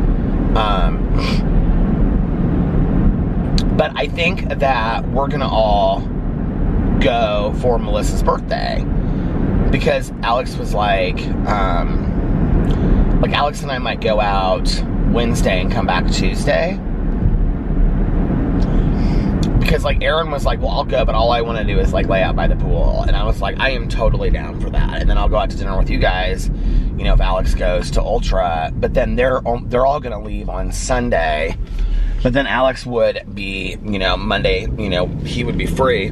Speaker 1: But I think that we're gonna all go for Melissa's birthday, because Alex was like Alex and I might go out Wednesday and come back Tuesday, because like Aaron was like, well, I'll go, but all I want to do is like lay out by the pool. And I was like, I am totally down for that. And then I'll go out to dinner with you guys, you know, if Alex goes to Ultra. But then they're all gonna leave on Sunday, but then Alex would be, you know, Monday, you know, he would be free,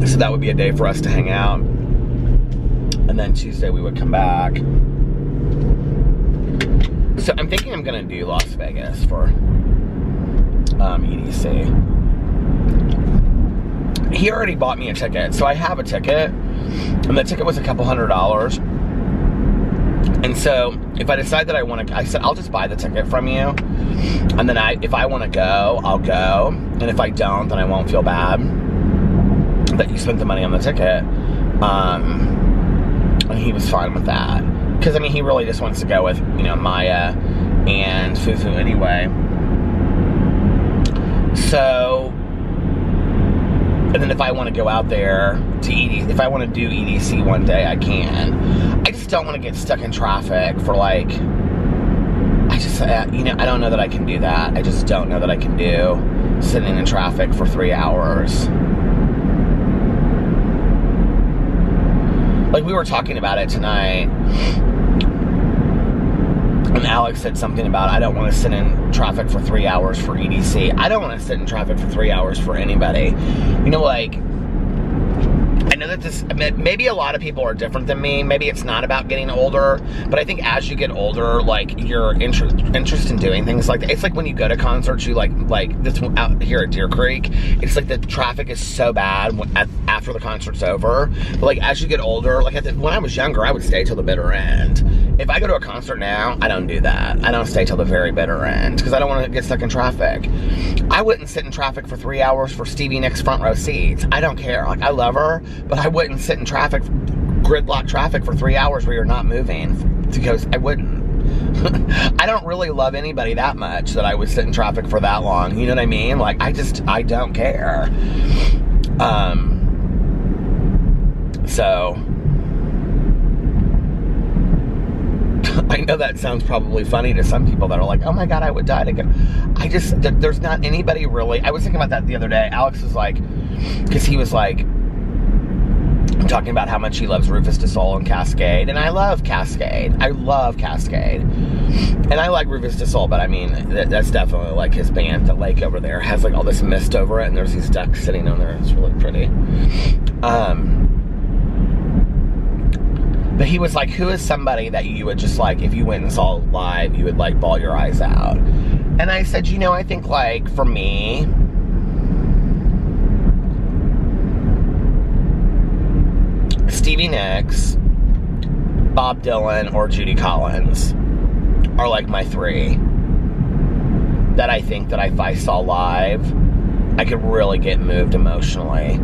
Speaker 1: so that would be a day for us to hang out. And then Tuesday we would come back. So I'm thinking I'm gonna do Las Vegas for EDC. He already bought me a ticket, so I have a ticket, and the ticket was a couple $100. And so if I decide that I said I'll just buy the ticket from you, and then if I want to go, I'll go, and if I don't, then I won't feel bad that you spent the money on the ticket. And he was fine with that, because I mean, he really just wants to go with, you know, Maya and Fufu anyway. So, and then if I want to go out there to EDC, if I want to do EDC one day, I can. I just don't want to get stuck in traffic for like, you know, I don't know that I can do that. I just don't know that I can do sitting in traffic for 3 hours. Like, we were talking about it tonight, and Alex said something about, I don't want to sit in traffic for 3 hours for EDC. I don't want to sit in traffic for 3 hours for anybody. You know, like, I know that maybe a lot of people are different than me. Maybe it's not about getting older, but I think as you get older, like, your interest in doing things like that. It's like when you go to concerts, you like this out here at Deer Creek, it's like the traffic is so bad after the concert's over. But like, as you get older, like when I was younger, I would stay till the bitter end. If I go to a concert now, I don't do that. I don't stay till the very bitter end, because I don't want to get stuck in traffic. I wouldn't sit in traffic for 3 hours for Stevie Nicks front row seats. I don't care. Like, I love her, but I wouldn't sit in traffic, gridlock traffic for 3 hours where you're not moving, because I wouldn't. I don't really love anybody that much that I would sit in traffic for that long. You know what I mean? Like, I don't care. So, I know that sounds probably funny to some people that are like, oh my God, I would die to go. There's not anybody really. I was thinking about that the other day. Alex was like, because he was like, talking about how much he loves Rufus DeSoul and Cascade, and I love Cascade. I love Cascade. And I like Rufus DeSoul, but I mean, that's definitely like his band. The lake over there has like all this mist over it, and there's these ducks sitting on there. It's really pretty. But he was like, who is somebody that you would just like, if you went and saw live, you would like bawl your eyes out? And I said, you know, I think like for me, Stevie Nicks, Bob Dylan, or Judy Collins are like my three that I think that if I saw live, I could really get moved emotionally.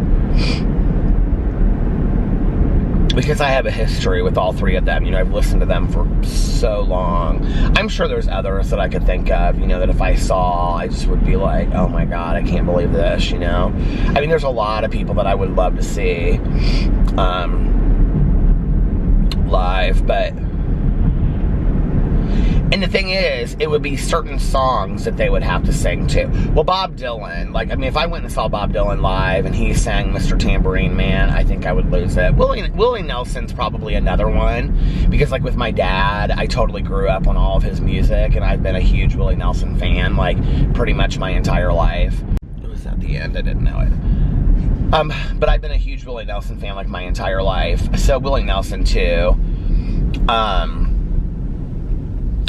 Speaker 1: because I have a history with all three of them. You know, I've listened to them for so long. I'm sure there's others that I could think of, you know, that if I saw, I just would be like, oh my God, I can't believe this, you know? I mean, there's a lot of people that I would love to see live, but... And the thing is, it would be certain songs that they would have to sing to. Well, Bob Dylan, like, I mean, if I went and saw Bob Dylan live and he sang Mr. Tambourine Man, I think I would lose it. Willie Nelson's probably another one, because, like, with my dad, I totally grew up on all of his music, and I've been a huge Willie Nelson fan, like, pretty much my entire life. It was at the end, I didn't know it. But I've been a huge Willie Nelson fan, like, my entire life. So, Willie Nelson, too.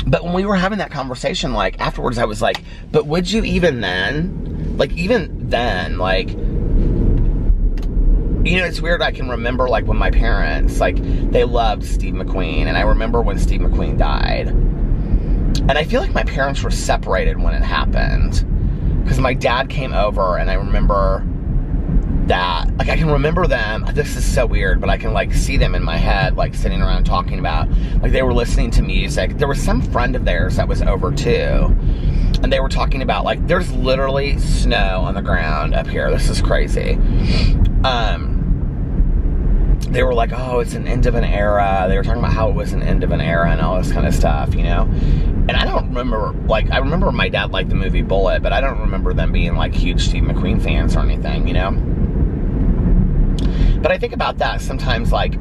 Speaker 1: But when we were having that conversation, like, afterwards, I was like, but would you even then? Like, even then, like, you know, it's weird, I can remember, like, when my parents, like, they loved Steve McQueen, and I remember when Steve McQueen died. And I feel like my parents were separated when it happened. Because my dad came over, and I remember that, like, I can remember them, this is so weird, but I can, like, see them in my head, like, sitting around talking about, like, they were listening to music. There was some friend of theirs that was over, too, and they were talking about, like, there's literally snow on the ground up here. This is crazy. They were like, oh, it's an end of an era. They were talking about how it was an end of an era and all this kind of stuff, you know? And I don't remember, like, I remember my dad liked the movie Bullet, but I don't remember them being, like, huge Steve McQueen fans or anything, you know? But I think about that sometimes, like,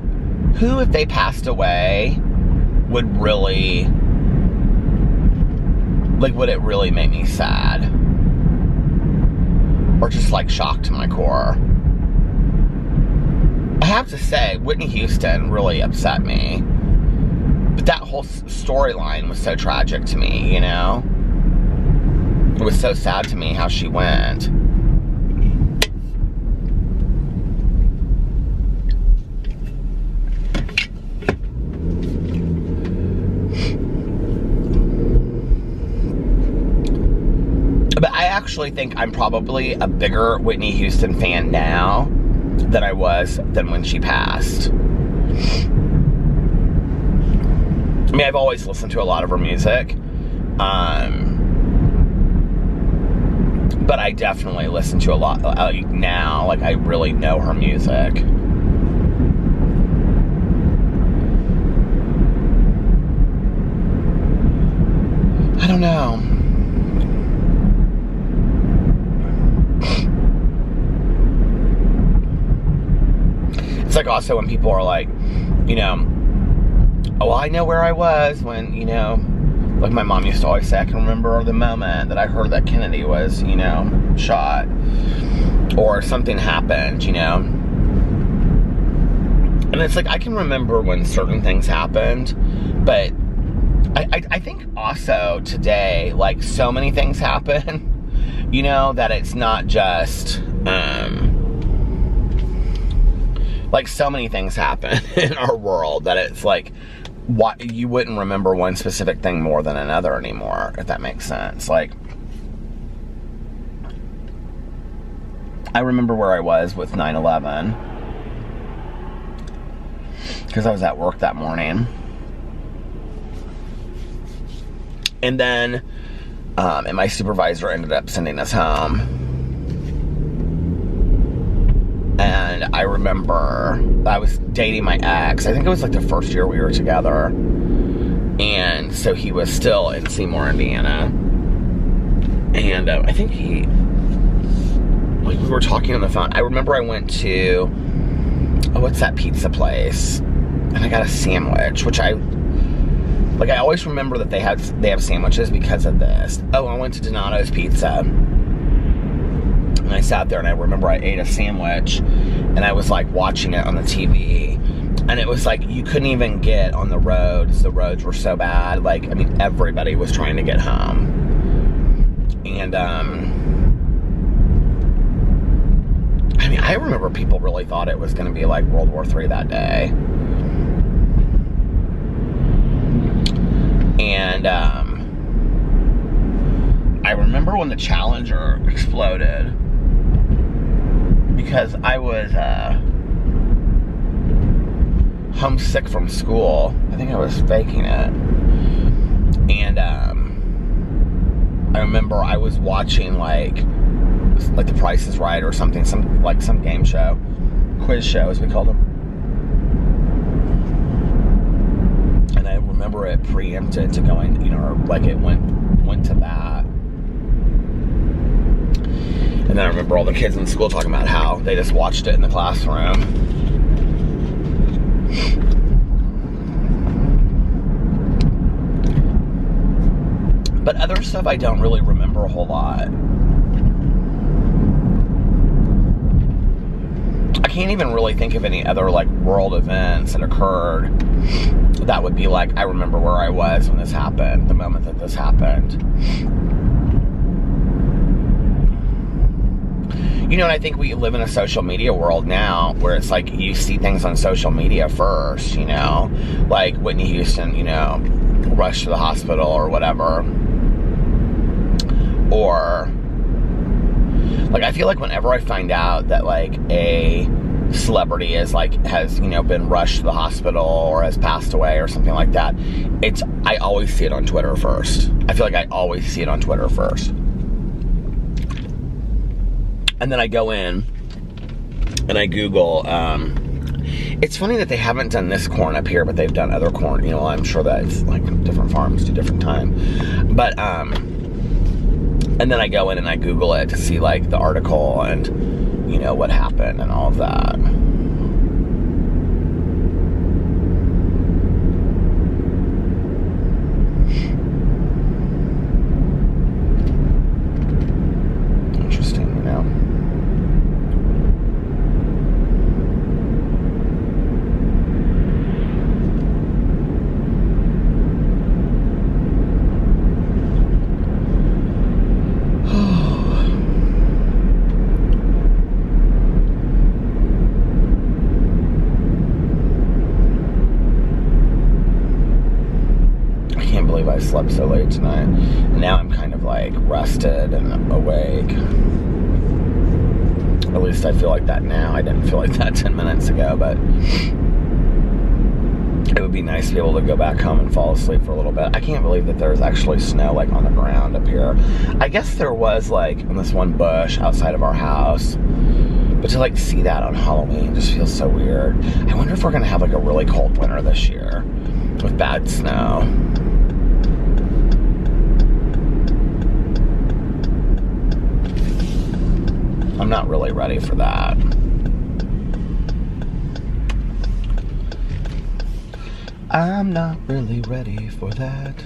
Speaker 1: who, if they passed away, would really, like, would it really make me sad? Or just, like, shocked to my core? I have to say, Whitney Houston really upset me. But that whole storyline was so tragic to me, you know? It was so sad to me how she went. I actually think I'm probably a bigger Whitney Houston fan now than I was than when she passed. I mean, I've always listened to a lot of her music, but I definitely listen to a lot now. Like, I really know her music. I don't know. It's like also when people are like, you know, oh, I know where I was when, you know, like my mom used to always say, I can remember the moment that I heard that Kennedy was, you know, shot, or something happened, you know. And it's like, I can remember when certain things happened, but I think also today, like, so many things happen, you know, that it's not just, like, so many things happen in our world that it's like, what, you wouldn't remember one specific thing more than another anymore, if that makes sense. Like, I remember where I was with 9/11 because I was at work that morning, and then and my supervisor ended up sending us home. And I remember I was dating my ex. I think it was like the first year we were together. And so he was still in Seymour, Indiana. And I think he, like, we were talking on the phone. I remember I went to, oh, what's that pizza place? And I got a sandwich, which I always remember that they have sandwiches because of this. Oh, I went to Donato's Pizza. And I sat there and I remember I ate a sandwich and I was like watching it on the TV, and it was like you couldn't even get on the roads. The roads were so bad. Like, I mean, everybody was trying to get home. And I mean, I remember people really thought it was going to be like World War III that day. And I remember when the Challenger exploded, because I was homesick from school. I think I was faking it. And I remember I was watching like The Price is Right or something, some game show, quiz show as we called them. And I remember it preempted to going, you know, or like it went to that. And then I remember all the kids in school talking about how they just watched it in the classroom. But other stuff I don't really remember a whole lot. I can't even really think of any other like world events that occurred that would be like, I remember where I was when this happened, the moment that this happened. You know, and I think we live in a social media world now where it's like you see things on social media first, you know, like Whitney Houston, you know, rushed to the hospital or whatever. Or, like, I feel like whenever I find out that, like, a celebrity is, like, has, you know, been rushed to the hospital or has passed away or something like that, I always see it on Twitter first. I feel like I always see it on Twitter first. And then I go in and I Google, it's funny that they haven't done this corn up here, but they've done other corn. You know, I'm sure that it's, like, different farms do different time. But, and then I go in and I Google it to see, like, the article and, you know, what happened and all of that. Interesting, you know. I slept so late tonight. And now I'm kind of like rested and awake. At least I feel like that now. I didn't feel like that 10 minutes ago, but it would be nice to be able to go back home and fall asleep for a little bit. I can't believe that there's actually snow like on the ground up here. I guess there was like in this one bush outside of our house. But to like see that on Halloween just feels so weird. I wonder if we're gonna have like a really cold winter this year with bad snow. I'm not really ready for that. I'm not really ready for that.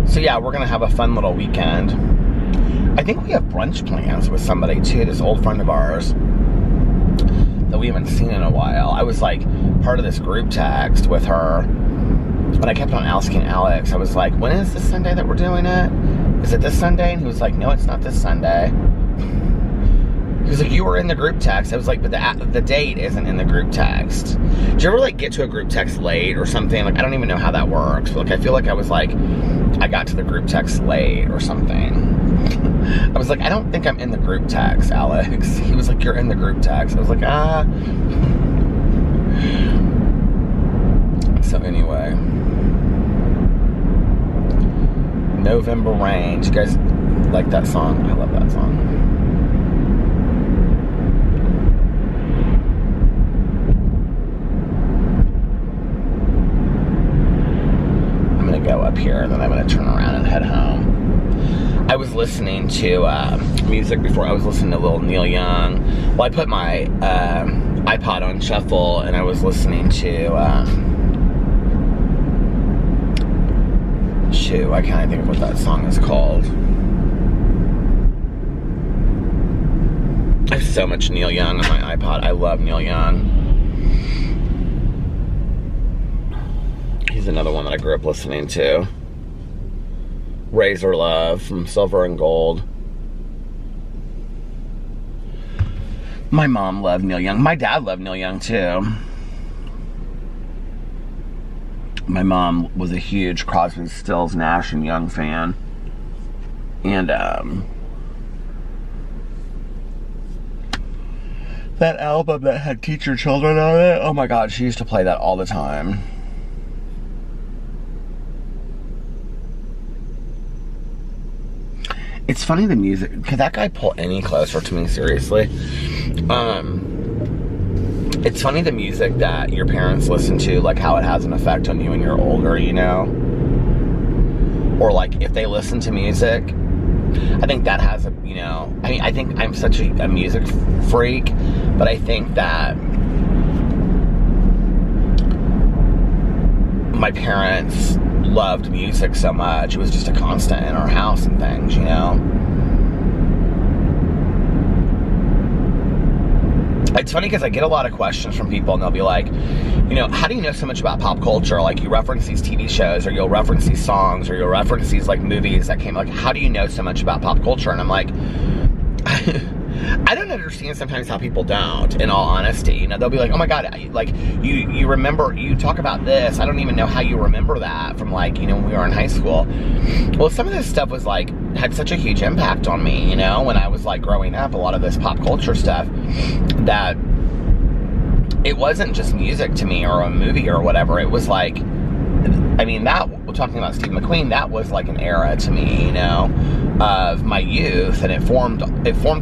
Speaker 1: So yeah, we're gonna have a fun little weekend. I think we have brunch plans with somebody too, this old friend of ours that we haven't seen in a while. I was like part of this group text with her, and I kept on asking Alex, I was like, when is this Sunday that we're doing it? Is it this Sunday? And he was like, no, it's not this Sunday. He was like, you were in the group text. I was like, but the date isn't in the group text. Did you ever like get to a group text late or something? Like, I don't even know how that works. But, like, I feel like I was like, I got to the group text late or something. I was like, I don't think I'm in the group text, Alex. He was like, you're in the group text. I was like, ah. So anyway. November Rain. Do you guys like that song? I love that song. Go up here and then I'm going to turn around and head home. I was listening to music before. I was listening to little Neil Young. Well, I put my iPod on shuffle and I was listening to shoot, I can't think of what that song is called. I have so much Neil Young on my iPod. I love Neil Young. He's another one that I grew up listening to. Razor Love from Silver and Gold. My mom loved Neil Young. My dad loved Neil Young too. My mom was a huge Crosby, Stills, Nash and Young fan. And that album that had Teach Your Children on it, oh my god, she used to play that all the time. It's funny the music, could that guy pull any closer to me, seriously? It's funny the music that your parents listen to, like how it has an effect on you when you're older, you know? Or like if they listen to music, I think that has a, you know, I mean, I think I'm such a music freak, but I think that my parents loved music so much. It was just a constant in our house and things, you know? It's funny because I get a lot of questions from people and they'll be like, you know, how do you know so much about pop culture? Like, you reference these TV shows, or you'll reference these songs, or you'll reference these, like, movies that came, like, how do you know so much about pop culture? And I'm like, I don't understand sometimes how people don't, in all honesty. You know, they'll be like, oh my god, like, you remember, you talk about this, I don't even know how you remember that from, like, you know, when we were in high school. Well, some of this stuff was, like, had such a huge impact on me, you know, when I was, like, growing up, a lot of this pop culture stuff, that it wasn't just music to me, or a movie, or whatever. It was, like, I mean, that, we're talking about Steve McQueen, that was, like, an era to me, you know, of my youth, and it formed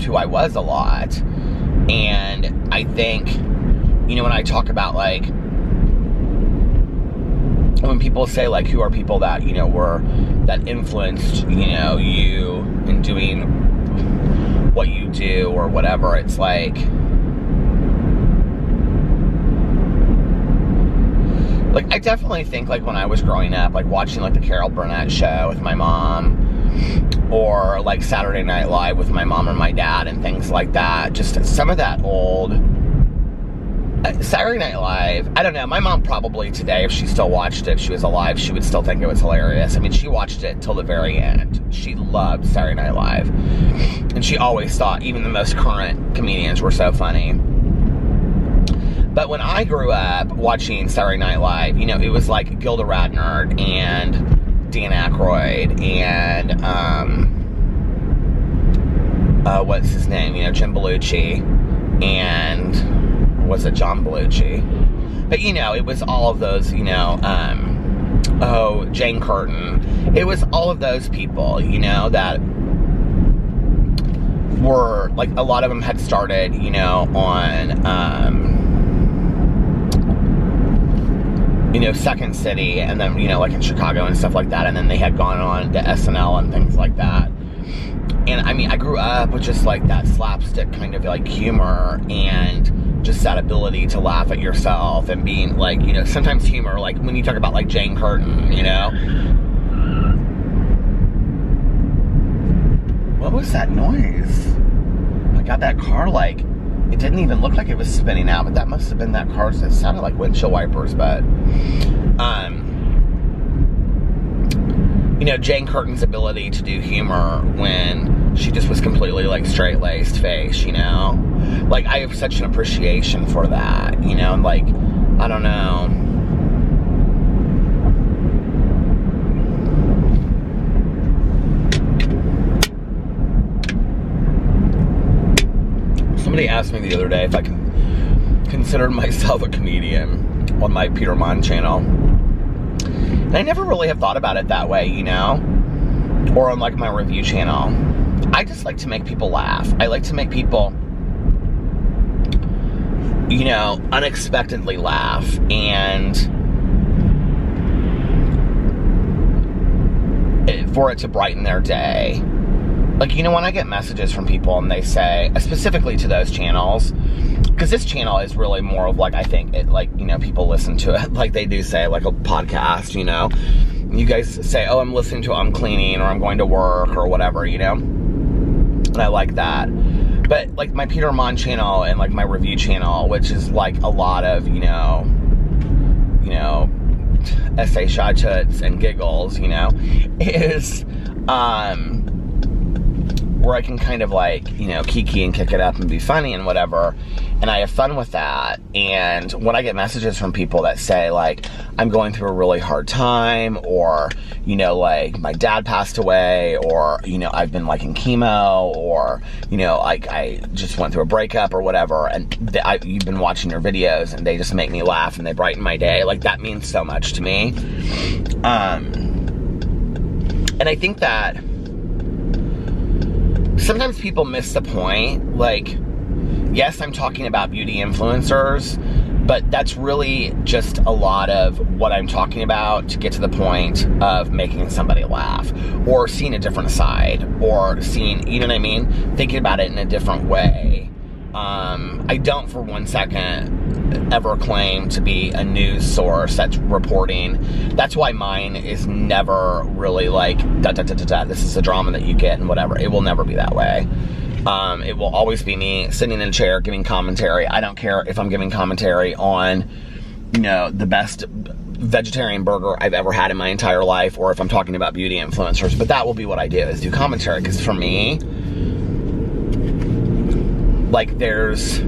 Speaker 1: who I was a lot. And I think, you know, when I talk about, like, when people say, like, who are people that, you know, that influenced, you know, you in doing what you do or whatever, it's like I definitely think, like, when I was growing up, like, watching, like, the Carol Burnett show with my mom, or, like, Saturday Night Live with my mom and my dad and things like that, just some of that old Saturday Night Live, I don't know, my mom probably today, if she still watched it, if she was alive, she would still think it was hilarious. I mean, she watched it till the very end. She loved Saturday Night Live, and she always thought even the most current comedians were so funny. But when I grew up watching Saturday Night Live, you know, it was like Gilda Radner and Dan Aykroyd and, what's his name? You know, Jim Belushi and, was it John Belushi? But, you know, it was all of those, you know, Jane Curtin. It was all of those people, you know, that were, like, a lot of them had started, you know, on, you know, Second City, and then, you know, like in Chicago and stuff like that, and then they had gone on to SNL and things like that. And I mean, I grew up with just like that slapstick kind of like humor, and just that ability to laugh at yourself, and being like, you know, sometimes humor, like when you talk about like Jane Curtin, you know. What was that noise? I got that car, like, it didn't even look like it was spinning out, but that must have been that car. It sounded like windshield wipers, but, you know, Jane Curtin's ability to do humor when she just was completely, like, straight-laced face, you know? Like, I have such an appreciation for that, you know? And, like, I don't know. Somebody asked me the other day if I considered myself a comedian on my Peter Monn channel. And I never really have thought about it that way, you know? Or on, like, my review channel. I just like to make people laugh. I like to make people, you know, unexpectedly laugh. And for it to brighten their day. Like, you know, when I get messages from people and they say, specifically to those channels, because this channel is really more of, like, I think it, like, you know, people listen to it like they do say, like, a podcast, you know. You guys say, oh, I'm listening to it, I'm cleaning, or I'm going to work, or whatever, you know. And I like that. But, like, my Peter Monn channel and, like, my review channel, which is, like, a lot of, you know, essay shot and giggles, you know, is, where I can kind of like, you know, kiki and kick it up and be funny and whatever. And I have fun with that. And when I get messages from people that say like, I'm going through a really hard time, or, you know, like my dad passed away, or, you know, I've been like in chemo, or, you know, like I just went through a breakup or whatever, and you've been watching your videos and they just make me laugh and they brighten my day. Like that means so much to me. And I think that sometimes people miss the point. Like, yes, I'm talking about beauty influencers, but that's really just a lot of what I'm talking about to get to the point of making somebody laugh, or seeing a different side, or seeing, you know what I mean? Thinking about it in a different way. I don't for 1 second ever claim to be a news source that's reporting. That's why mine is never really like, this is a drama that you get and whatever. It will never be that way. It will always be me sitting in a chair giving commentary. I don't care if I'm giving commentary on, you know, the best vegetarian burger I've ever had in my entire life, or if I'm talking about beauty influencers. But that will be what I do, is do commentary, because for me, like there's, I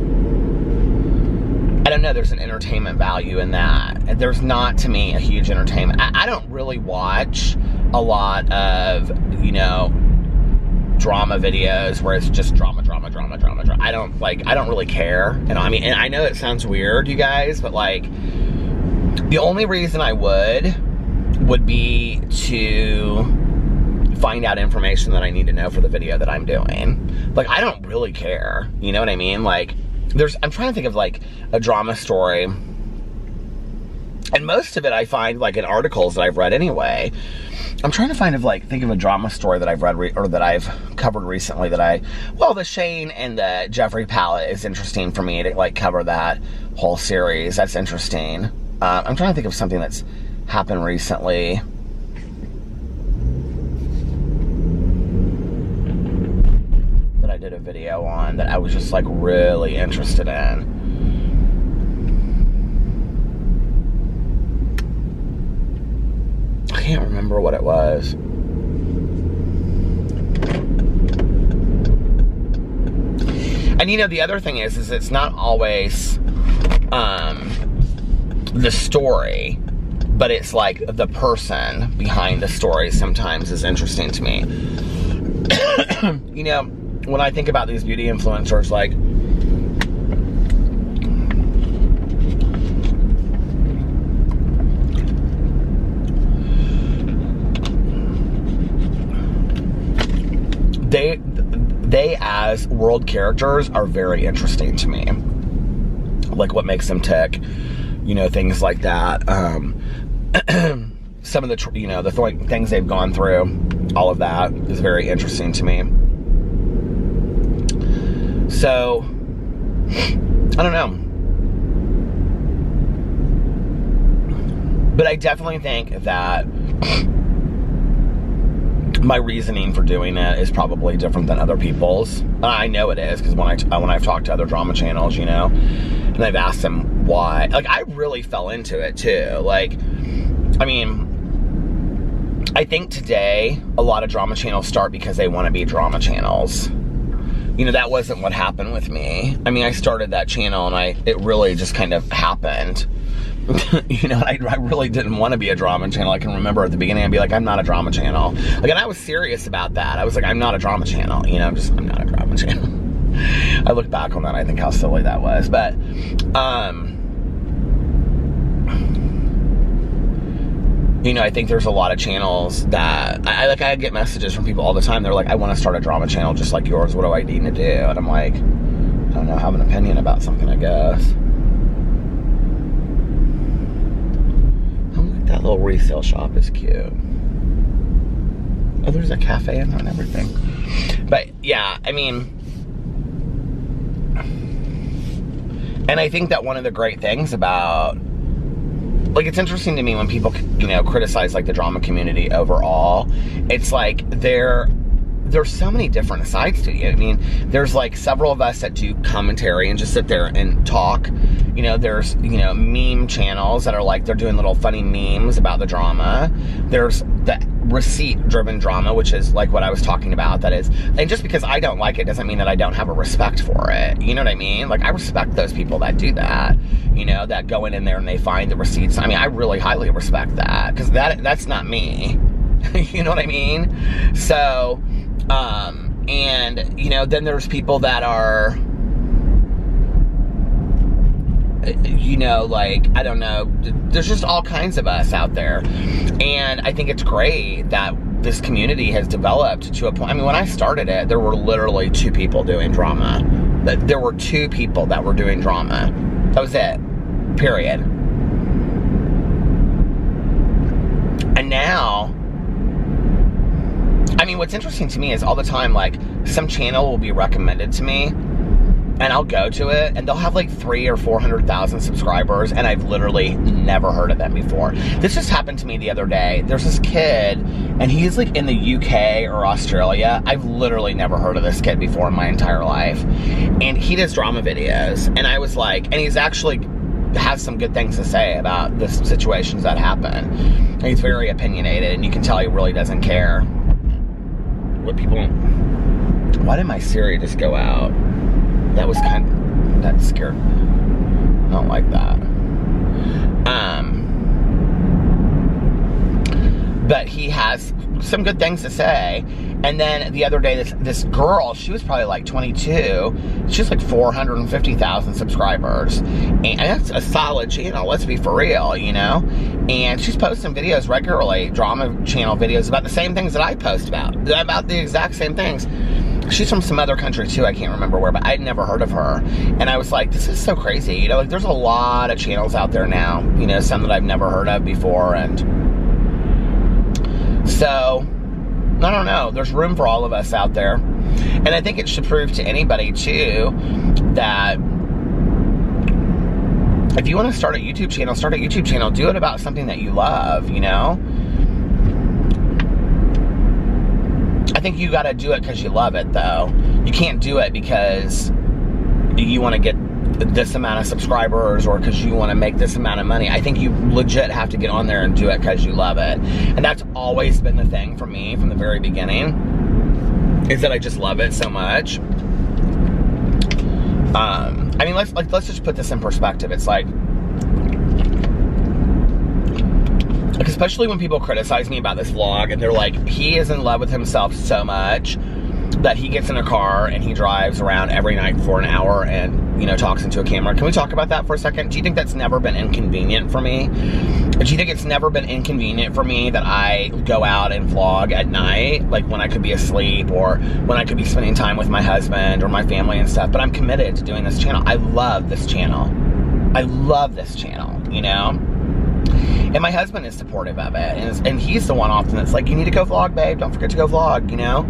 Speaker 1: don't know, there's an entertainment value in that. There's not, to me, a huge entertainment. I don't really watch a lot of, you know, drama videos where it's just drama. I don't really care. And I mean, and I know it sounds weird, you guys, but like, the only reason I would be to find out information that I need to know for the video that I'm doing. Like, I don't really care. You know what I mean? Like, I'm trying to think of like a drama story, and most of it I find like in articles that I've read anyway. I'm trying to think of a drama story that I've read or that I've covered recently well, the Shane and the Jeffrey palette is interesting for me to like cover that whole series. That's interesting. I'm trying to think of something that's happened recently. That I did a video on that I was just like really interested in. I can't remember what it was. And you know, the other thing is it's not always the story, but it's like the person behind the story sometimes is interesting to me. You know, when I think about these beauty influencers, like, they as world characters are very interesting to me. Like what makes them tick, you know, things like that. Some of the, you know, the things they've gone through, all of that is very interesting to me. So, I don't know. But I definitely think that my reasoning for doing it is probably different than other people's. I know it is, because when I've talked to other drama channels, you know, and I've asked them why, like, I really fell into it too. Like, I mean, I think today a lot of drama channels start because they want to be drama channels. You know, that wasn't what happened with me. I mean, I started that channel and it really just kind of happened. You know, I really didn't want to be a drama channel. I can remember at the beginning I'd be like, I'm not a drama channel. Like, and I was serious about that. I was like, I'm not a drama channel. You know, I'm not a drama channel. I look back on that, I think how silly that was. But, you know, I think there's a lot of channels that, I get messages from people all the time. They're like, I want to start a drama channel just like yours. What do I need to do? And I'm like, I don't know, have an opinion about something, I guess. That little resale shop is cute. Oh, there's a cafe in there and everything. But yeah, I mean, and I think that one of the great things about, like, it's interesting to me when people, you know, criticize like the drama community overall. It's like there's so many different sides to you. I mean, there's like several of us that do commentary and just sit there and talk, You know, there's, you know, meme channels that are like, they're doing little funny memes about the drama. There's the receipt-driven drama, which is like what I was talking about. That is, and just because I don't like it doesn't mean that I don't have a respect for it. You know what I mean? Like, I respect those people that do that. You know, that go in there and they find the receipts. I mean, I really highly respect that, because that's not me. You know what I mean? So, and, you know, then there's people that are, you know, like, I don't know, there's just all kinds of us out there. And I think it's great that this community has developed to a point. I mean, when I started it, there were literally 2 people doing drama. There were 2 people that were doing drama. That was it. Period. And now, I mean, what's interesting to me is all the time, like, some channel will be recommended to me, and I'll go to it, and they'll have like 300,000 or 400,000 subscribers, and I've literally never heard of them before. This just happened to me the other day. There's this kid, and he's like in the UK or Australia. I've literally never heard of this kid before in my entire life. And he does drama videos, and I was like, and he's actually has some good things to say about the situations that happen. And he's very opinionated, and you can tell he really doesn't care what people... Why did my Siri just go out? That was that scared me. I don't like that. But he has some good things to say. And then the other day, this girl, she was probably like 22. She's like 450,000 subscribers. And that's a solid channel, let's be for real, you know? And she's posting videos regularly, drama channel videos, about the same things that I post about the exact same things. She's from some other country too, I can't remember where, but I'd never heard of her. And I was like, this is so crazy, you know, like there's a lot of channels out there now, you know, some that I've never heard of before. And so, I don't know, there's room for all of us out there. And I think it should prove to anybody too that if you want to start a YouTube channel, do it about something that you love, you know? I think you gotta do it because you love it, though. You can't do it because you want to get this amount of subscribers or because you want to make this amount of money. I think you legit have to get on there and do it because you love it. And that's always been the thing for me from the very beginning, is that I just love it so much. I mean, let's just put this in perspective. It's like especially when people criticize me about this vlog and they're like, he is in love with himself so much that he gets in a car and he drives around every night for an hour and, you know, talks into a camera. Can we talk about that for a second? Do you think that's never been inconvenient for me? Do you think it's never been inconvenient for me that I go out and vlog at night, like when I could be asleep or when I could be spending time with my husband or my family and stuff? But I'm committed to doing this channel. I love this channel. I love this channel, you know? And my husband is supportive of it, and he's the one often that's like, you need to go vlog, babe, don't forget to go vlog, you know?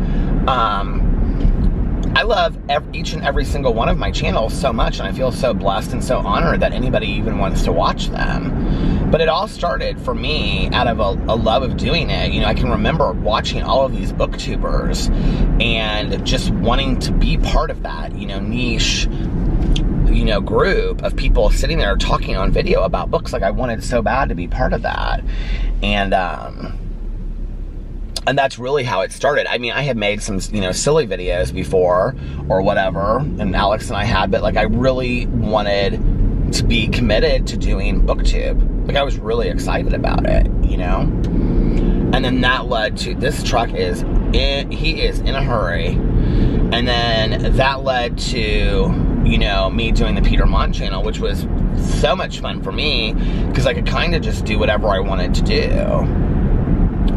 Speaker 1: I love each and every single one of my channels so much, and I feel so blessed and so honored that anybody even wants to watch them. But it all started for me out of a love of doing it. You know, I can remember watching all of these booktubers and just wanting to be part of that, you know, niche, you know, group of people sitting there talking on video about books. Like, I wanted so bad to be part of that. And that's really how it started. I mean, I had made some, you know, silly videos before or whatever, and Alex and I had, but like, I really wanted to be committed to doing booktube. Like, I was really excited about it, you know? And then that led to, this truck is he is in a hurry. And then that led to, you know, me doing the Peter Monn channel, which was so much fun for me because I could kind of just do whatever I wanted to do.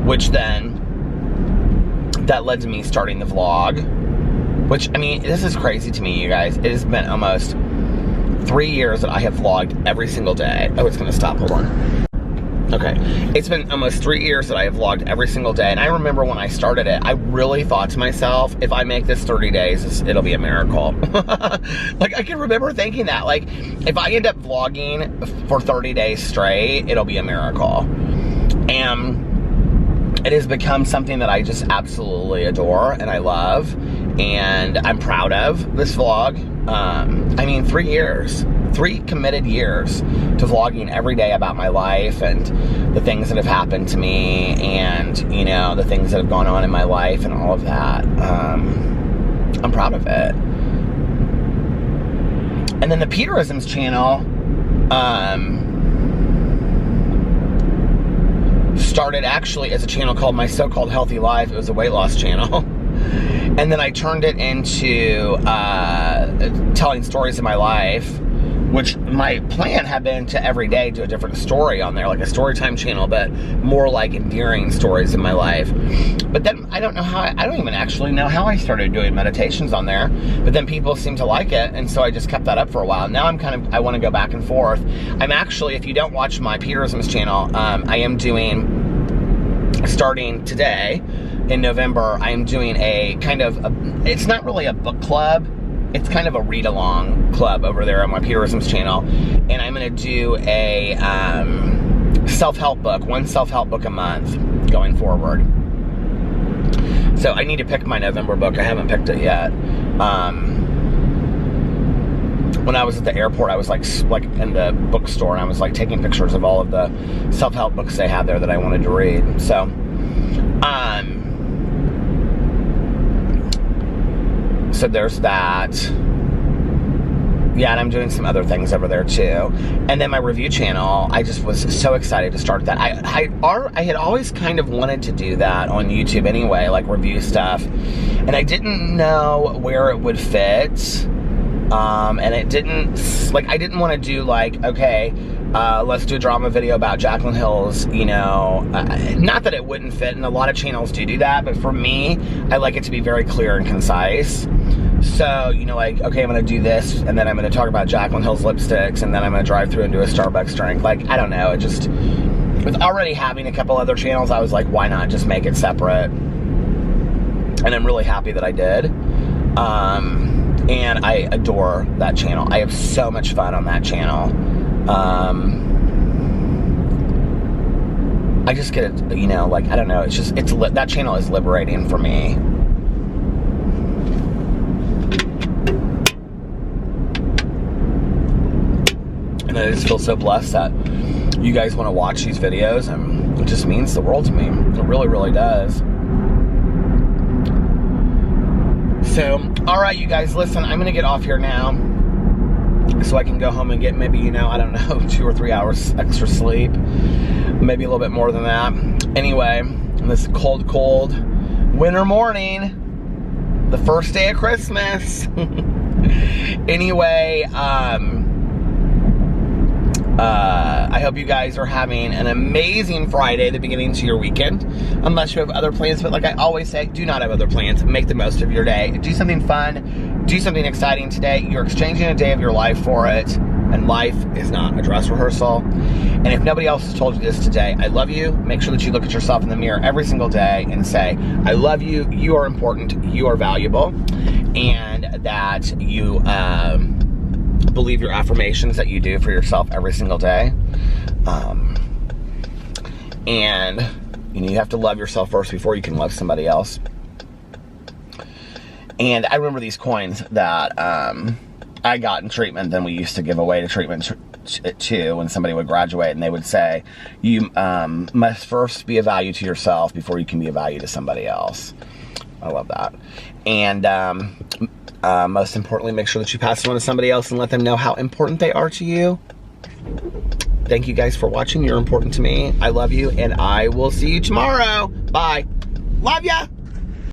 Speaker 1: Which then, that led to me starting the vlog. Which, I mean, this is crazy to me, you guys. It has been almost 3 years that I have vlogged every single day. Oh, it's gonna stop, hold on. Okay, it's been almost 3 years that I have vlogged every single day, and I remember when I started it, I really thought to myself, if I make this 30 days, it'll be a miracle. Like, I can remember thinking that, like, if I end up vlogging for 30 days straight, it'll be a miracle. And it has become something that I just absolutely adore and I love. and I'm proud of this vlog. I mean, 3 years, 3 committed years to vlogging every day about my life and the things that have happened to me, and, you know, the things that have gone on in my life and all of that. I'm proud of it. And then the Peterisms channel started actually as a channel called My So-Called Healthy Life. It was a weight loss channel. And then I turned it into telling stories of my life, which my plan had been to every day do a different story on there, like a story time channel, but more like endearing stories of my life. But then I don't even actually know how I started doing meditations on there, but then people seem to like it, and so I just kept that up for a while. Now I want to go back and forth. I'm actually, if you don't watch my Peterisms channel, I am doing, starting today in November, I am doing a kind of, it's not really a book club, it's kind of a read-along club over there on my Peterisms channel, and I'm going to do a self-help book, 1 self-help book a month going forward. So I need to pick my November book. I haven't picked it yet. When I was at the airport, I was like in the bookstore, and I was like taking pictures of all of the self-help books they had there that I wanted to read. So, so there's that. Yeah, and I'm doing some other things over there too. And then my review channel, I just was so excited to start that. I had always kind of wanted to do that on YouTube anyway, like review stuff. And I didn't know where it would fit. And it didn't, like, I didn't want to do like, okay, let's do a drama video about Jaclyn Hill's, you know, not that it wouldn't fit, and a lot of channels do that, but for me, I like it to be very clear and concise. So, you know, like, okay, I'm going to do this, and then I'm going to talk about Jaclyn Hill's lipsticks, and then I'm going to drive through and do a Starbucks drink. Like, I don't know, it just, with already having a couple other channels, I was like, why not just make it separate? And I'm really happy that I did. And I adore that channel. I have so much fun on that channel. I just get it, you know, like, I don't know, it's just, that channel is liberating for me. And I just feel so blessed that you guys want to watch these videos, and it just means the world to me. It really, really does. So, alright you guys, listen, I'm going to get off here now so I can go home and get maybe, you know, I don't know, 2 or 3 hours extra sleep. Maybe a little bit more than that. Anyway, on this cold, cold winter morning, the first day of Christmas. Anyway, I hope you guys are having an amazing Friday, the beginning to your weekend. Unless you have other plans, but like I always say, do not have other plans. Make the most of your day. Do something fun. Do something exciting today. You're exchanging a day of your life for it. And life is not a dress rehearsal. And if nobody else has told you this today, I love you. Make sure that you look at yourself in the mirror every single day and say, I love you. You are important. You are valuable. And that you believe your affirmations that you do for yourself every single day. And you know, you have to love yourself first before you can love somebody else. And I remember these coins that I got in treatment, then we used to give away to treatment too when somebody would graduate, and they would say, you must first be a value to yourself before you can be a value to somebody else. I love that. And most importantly, make sure that you pass it on to somebody else and let them know how important they are to you. Thank you guys for watching. You're important to me. I love you, and I will see you tomorrow. Bye. Love ya.